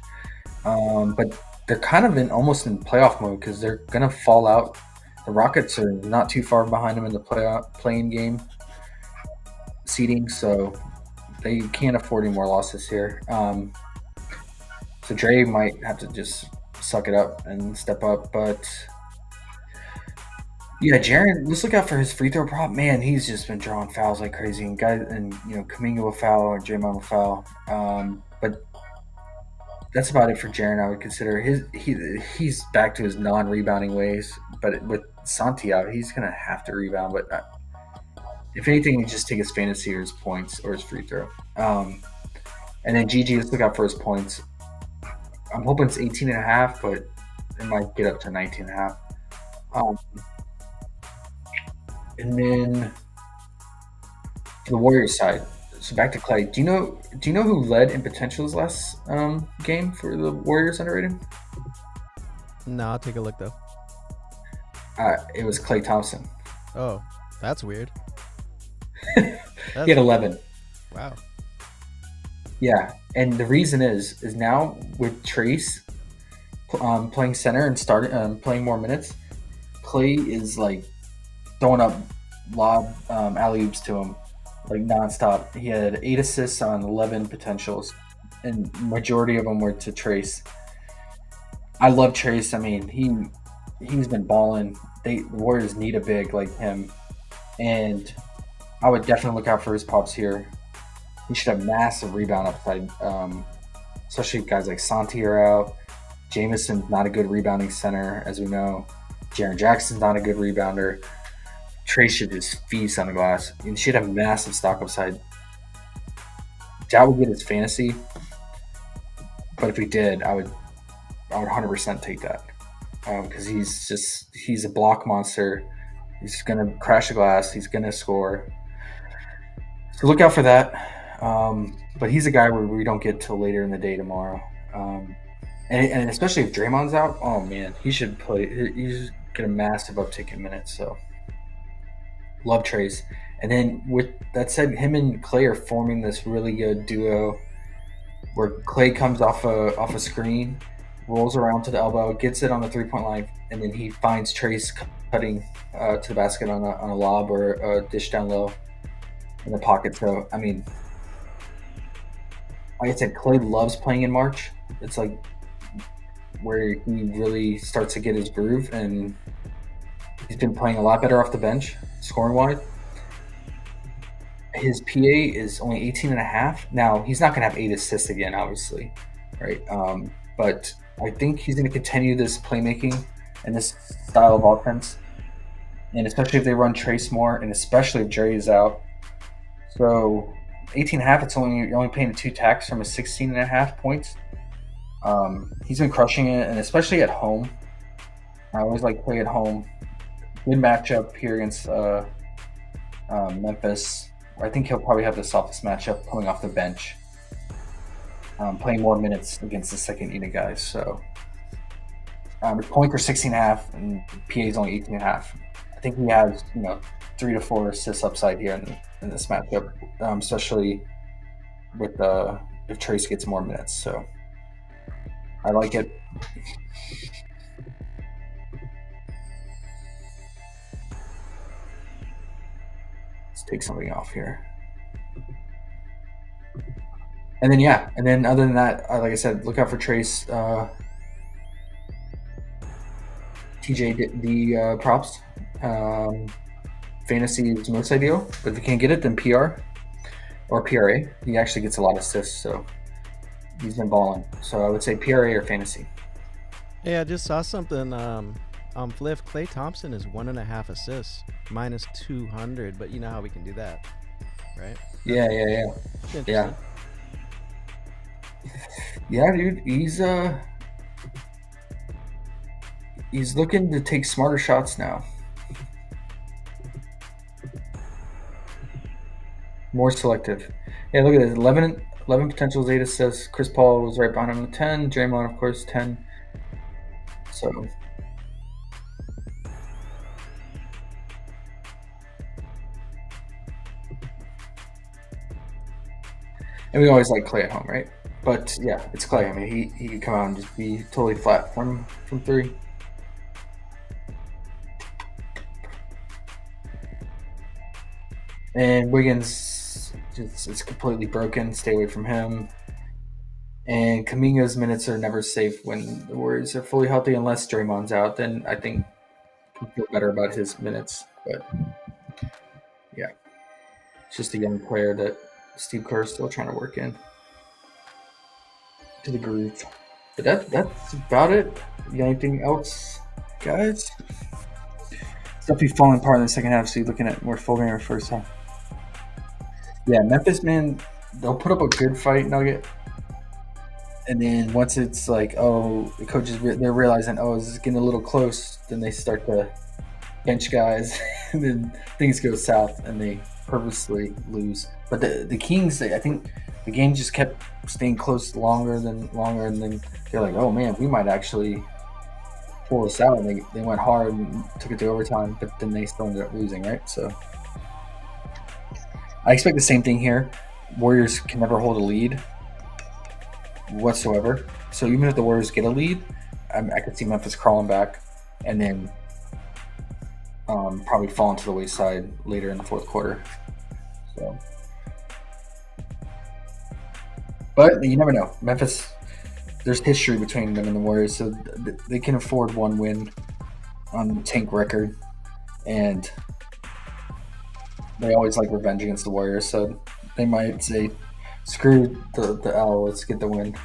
Speaker 3: But they're kind of almost in playoff mode because they're gonna fall out. The Rockets are not too far behind them in the playing game seeding, so they can't afford any more losses here. So Dre might have to just suck it up and step up, but yeah, Jaren, let's look out for his free throw prop. Man, he's just been drawing fouls like crazy, and Kuminga will foul or Draymond will foul. But that's about it for Jaren. I would consider he's back to his non-rebounding ways, but with Santi out, he's gonna have to rebound. But if anything, he just take his fantasy or his points or his free throw. And then GG, let's look out for his points. I'm hoping it's 18.5, but it might get up to 19.5. And then for the Warriors side, so back to Clay. Do you know who led in potentials last game for the Warriors underrated?
Speaker 4: No, I'll take a look though.
Speaker 3: It was Klay Thompson.
Speaker 4: Oh, that's weird.
Speaker 3: He had 11.
Speaker 4: Wow.
Speaker 3: Yeah, and the reason is now with Trace playing center and playing more minutes, Clay is like throwing up lob alley-oops to him like nonstop. He had 8 assists on 11 potentials, and majority of them were to Trace. I love Trace. I mean, he's been balling. The Warriors need a big like him, and I would definitely look out for his pops here. He should have massive rebound upside, especially if guys like Santi are out. Jameson's not a good rebounding center, as we know. Jaren Jackson's not a good rebounder. Trace should just feast on the glass. He should have massive stock upside. That would get his fantasy, but if he did, I would 100% take that because he's a block monster. He's gonna crash the glass. He's gonna score. So look out for that. But he's a guy where we don't get till later in the day tomorrow. And especially if Draymond's out, oh man, he should play. He should get a massive uptick in minutes. So love Trace. And then with that said, him and Clay are forming this really good duo where Clay comes off a screen, rolls around to the elbow, gets it on the 3-point line, and then he finds Trace cutting to the basket on a lob or a dish down low in the pocket. So, I mean, like I said, Clay loves playing in March. It's like where he really starts to get his groove, and he's been playing a lot better off the bench, scoring-wise. His PA is only 18.5. Now, he's not going to have 8 assists again, obviously, right? But I think he's going to continue this playmaking and this style of offense, and especially if they run Trace more, and especially if Jerry is out. So 18.5, you're only paying 2 tax from his 16.5 points. He's been crushing it, and especially at home. I always like play at home. Good matchup here against Memphis. I think he'll probably have the softest matchup coming off the bench, playing more minutes against the second unit guys. So his points are 16.5, and PA is only 18.5. I think he has 3 to 4 assists upside here in this matchup, especially with if Trace gets more minutes. So I like it. Let's take something off here. And then other than that, like I said, look out for Trace. TJ, the props. Fantasy is most ideal, but if you can't get it, then PR or PRA. He actually gets a lot of assists, so he's been balling. So I would say PRA or fantasy.
Speaker 4: Yeah, I just saw something on Fliff. Klay Thompson is 1.5 assists, minus 200, but you know how we can do that, right?
Speaker 3: Yeah. Yeah, dude, he's looking to take smarter shots now. More selective. Yeah, look at this. 11 potentials, 8 assists. Chris Paul was right behind him with 10. Draymond, of course, 10. So And we always like Clay at home, right? But yeah, it's Clay. I mean, he could come out and just be totally flat from 3. And Wiggins just is completely broken. Stay away from him. And Kuminga's minutes are never safe when the Warriors are fully healthy, unless Draymond's out. Then I think he feel better about his minutes. But yeah, it's just a young player that Steve Kerr is still trying to work in to the groove. But that's about it. You got anything else, guys?
Speaker 5: Stuff be falling apart in the second half, so you're looking at more full game or first half.
Speaker 3: Yeah, Memphis, man, they'll put up a good fight, Nugget. And then once it's like, oh, the coaches, they're realizing, oh, this is getting a little close, then they start to bench guys, and then things go south, and they purposely lose. But the Kings, I think the game just kept staying close longer, and then they're like, oh, man, we might actually pull this out. And they went hard and took it to overtime, but then they still ended up losing, right? So I expect the same thing here. Warriors can never hold a lead whatsoever. So even if the Warriors get a lead, I could see Memphis crawling back and then probably falling to the wayside later in the fourth quarter. So, but you never know. Memphis, there's history between them and the Warriors, so they can afford one win on the tank record, and they always like revenge against the Warriors, so they might say, screw the L, let's get the win.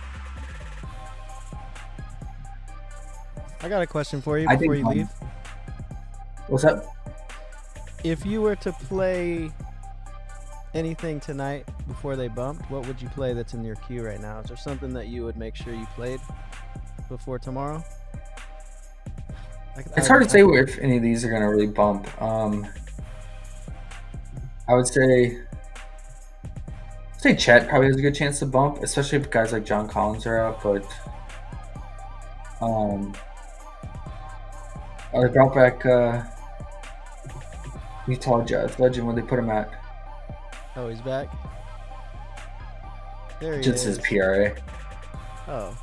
Speaker 4: I got a question for you before you leave.
Speaker 3: What's up?
Speaker 4: If you were to play anything tonight before they bumped, what would you play that's in your queue right now? Is there something that you would make sure you played before tomorrow?
Speaker 3: It's hard to say if any of these are going to really bump. I would say Chet probably has a good chance to bump, especially if guys like John Collins are out. But they brought back Utah Jazz legend when they put him at.
Speaker 4: Oh, he's back. There he
Speaker 3: Just
Speaker 4: is.
Speaker 3: his PRA.
Speaker 4: Oh,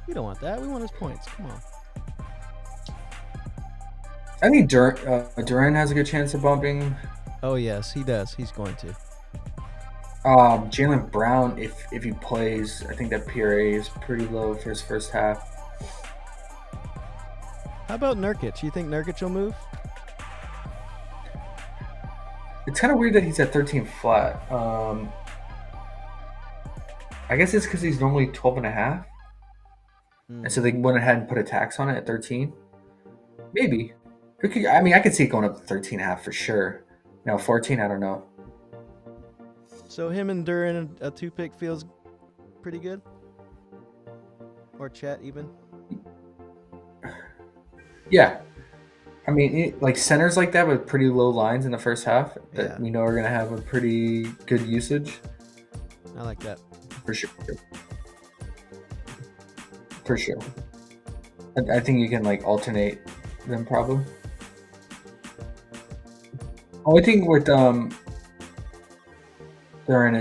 Speaker 4: we don't want that. We want his points. Come on.
Speaker 3: I think Durant has a good chance of bumping.
Speaker 4: Oh yes, he does. He's going to.
Speaker 3: Jaylen Brown, if he plays, I think that PRA is pretty low for his first half.
Speaker 4: How about Nurkic? You think Nurkic will move?
Speaker 3: It's kind of weird that he's at 13 flat. I guess it's because he's normally 12 and a half. And so they went ahead and put a tax on it at 13. Maybe. I mean, I could see it going up to 13 and a half for sure. No, 14, I don't know.
Speaker 4: So him and Duran, a 2-pick feels pretty good? Or Chet even?
Speaker 3: Yeah. I mean, like centers like that with pretty low lines in the first half that we know are going to have a pretty good usage.
Speaker 4: I like that.
Speaker 3: For sure. For sure. I think you can like alternate them probably. Only thing with Duran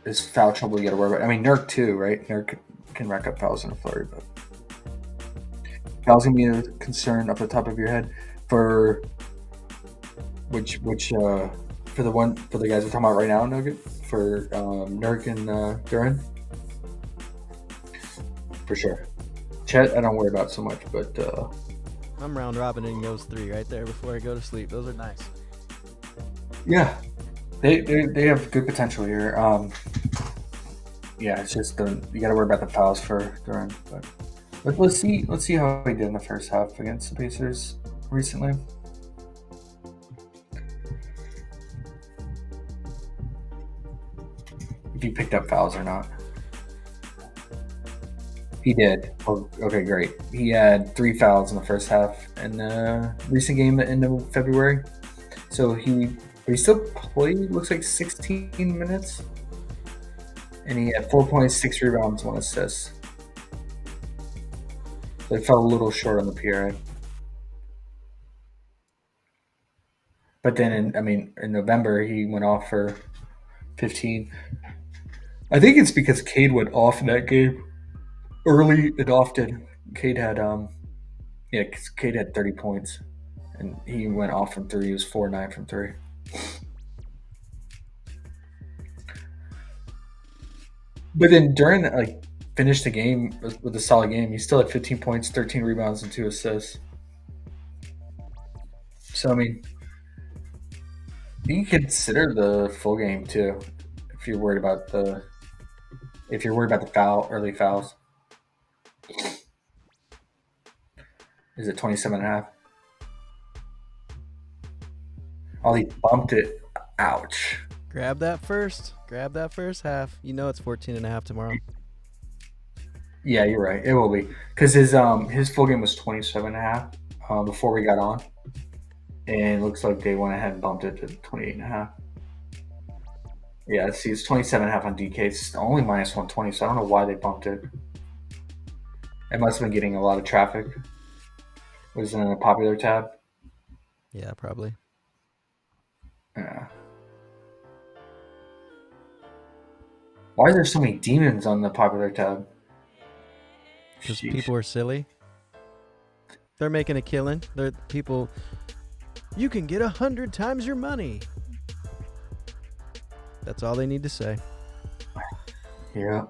Speaker 3: is foul trouble you got to worry about. I mean, Nurk too, right? Nurk can rack up fouls in a flurry, but fouls gonna be a concern up the top of your head for which for the guys we're talking about right now, Nugget, for Nurk and Duran. For sure. Chet, I don't worry about so much, but
Speaker 4: I'm round robining those 3 right there before I go to sleep. Those are nice.
Speaker 3: Yeah, they have good potential here. Yeah, it's just you got to worry about the fouls for Duran. But let's see how he did in the first half against the Pacers recently. If he picked up fouls or not. He did. Oh, okay, great. He had 3 fouls in the first half in the recent game at the end of February. So he still played, looks like 16 minutes. And he had 4 points, 6 rebounds, 1 assist. So he fell a little short on the PRA. But then, in November, he went off for 15. I think it's because Cade went off in that game early and often. Cade had 30 points, and he went off from 3. He was 4-9 from 3. But then during finished the game with a solid game. He still had 15 points, 13 rebounds, and 2 assists. So I mean, you can consider the full game too, if you're worried about the early fouls. Is it 27.5? Oh, he bumped it. Ouch.
Speaker 4: Grab that first half. You know it's 14.5 tomorrow.
Speaker 3: Yeah, you're right. It will be because his full game was 27.5 before we got on, and it looks like they went ahead and bumped it to 28.5. Yeah, see, it's 27.5 on DK. It's only minus 120, so I don't know why they bumped it. It must have been getting a lot of traffic. Was it in a popular tab?
Speaker 4: Yeah, probably.
Speaker 3: Yeah. Why are there so many demons on the popular tab?
Speaker 4: Because
Speaker 3: Sheesh.
Speaker 4: people are silly. They're making a killing. They're people. You can get 100 times your money. That's all they need to say.
Speaker 3: Yeah.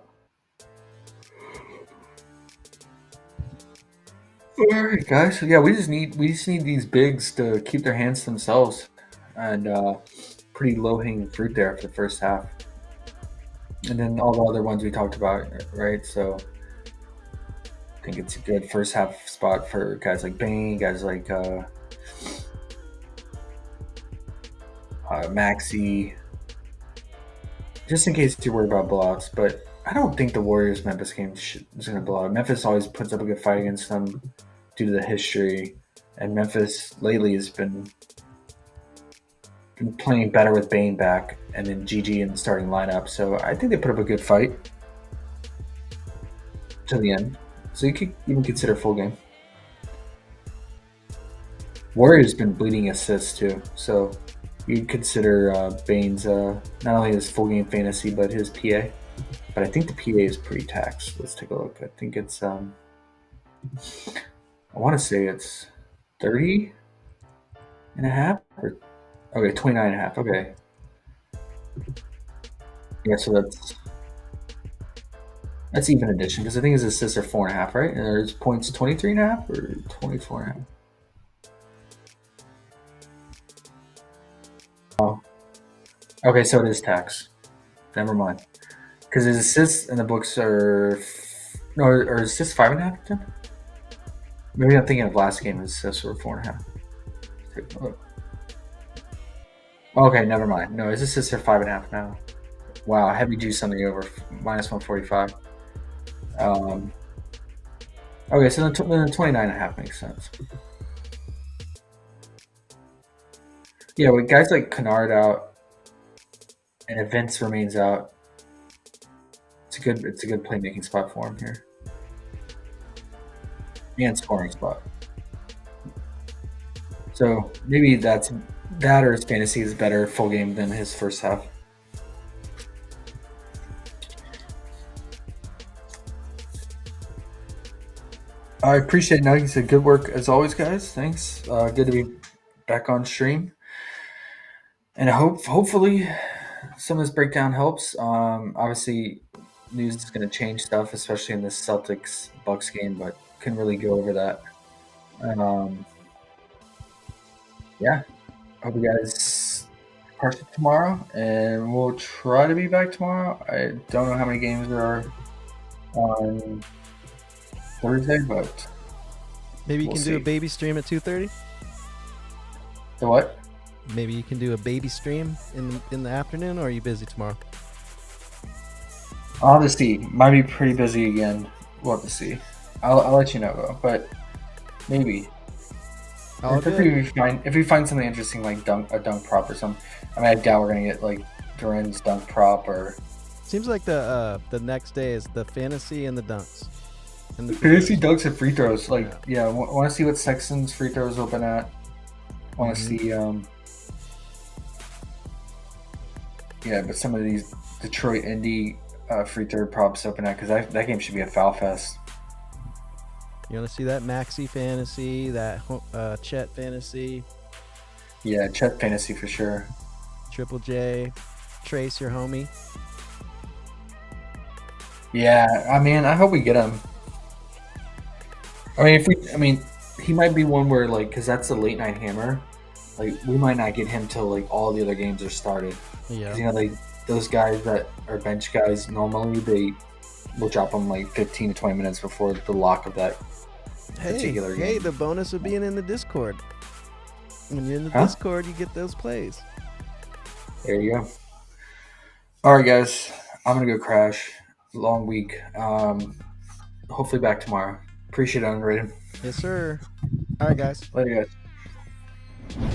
Speaker 3: All right, guys. So yeah, we just need these bigs to keep their hands to themselves, and pretty low hanging fruit there for the first half, and then all the other ones we talked about, right? So I think it's a good first half spot for guys like Bane, guys like Maxey, just in case you're worried about blowouts. But I don't think the Warriors Memphis game is going to blow out. Memphis always puts up a good fight against them due to the history, and Memphis lately has been playing better with Bane back and then GG in the starting lineup. So I think they put up a good fight to the end. So you could even consider full game. Warriors been bleeding assists too, so you consider Bane's not only his full game fantasy but his PA. But I think the PA is pretty taxed. Let's take a look. I think it's I want to say it's 30 and a half. Okay, 29 and a half. Okay. Yeah, so that's even addition because I think his assists are 4.5, right? And there's points 23.5 or 24.5. Oh. Okay, so it is tax. Never mind. Because his assists in the books are or assists 5.5. Maybe I'm thinking of last game. His assists were 4.5. Okay, never mind. No, his assists are 5.5 now. Wow, heavy juice on the over, minus 145. Okay, so then 29.5 makes sense. Yeah, with guys like Kennard out and if Vince remains out, it's a good playmaking spot for him here. And scoring spot. So maybe that or his fantasy is better full game than his first half. I appreciate it, Nuggets. Good work as always, guys. Thanks. Good to be back on stream. And I hopefully some of this breakdown helps. Obviously, news is going to change stuff, especially in this Celtics-Bucks game, but couldn't really go over that. Yeah. Hope you guys parse it tomorrow, and we'll try to be back tomorrow. I don't know how many games there are on Thursday, but
Speaker 4: maybe you can do a baby stream at 2:30.
Speaker 3: The what?
Speaker 4: Maybe you can do a baby stream in the afternoon, or are you busy tomorrow?
Speaker 3: I'll have to see. Might be pretty busy again. We'll have to see. I'll let you know though. But maybe. If we find something interesting like a dunk prop or something. I mean, I doubt we're gonna get like Duran's dunk prop or.
Speaker 4: Seems like the next day is the fantasy and the dunks. And the
Speaker 3: fantasy dunks and free throws. Like yeah, want to see what Sexton's free throws open at. Want to see yeah, but some of these Detroit Indy free third props open at because that game should be a foul fest.
Speaker 4: You want to see that Maxi fantasy, that Chet fantasy,
Speaker 3: Yeah, Chet fantasy for sure.
Speaker 4: Triple J, Trace your homie.
Speaker 3: Yeah, I mean, I hope we get him. I mean, he might be one where like, because that's a late night hammer. Like, we might not get him till like all the other games are started.
Speaker 4: Yeah.
Speaker 3: 'Cause, you know, like those guys that are bench guys normally they will drop them like 15 to 20 minutes before the lock of that particular game.
Speaker 4: Hey, the bonus of being in the Discord. When you're in the Discord, you get those plays.
Speaker 3: There you go. All right, guys, I'm gonna go crash. Long week. Hopefully back tomorrow. Appreciate it, Underrated.
Speaker 4: Yes, sir. All right, guys.
Speaker 3: Later, guys.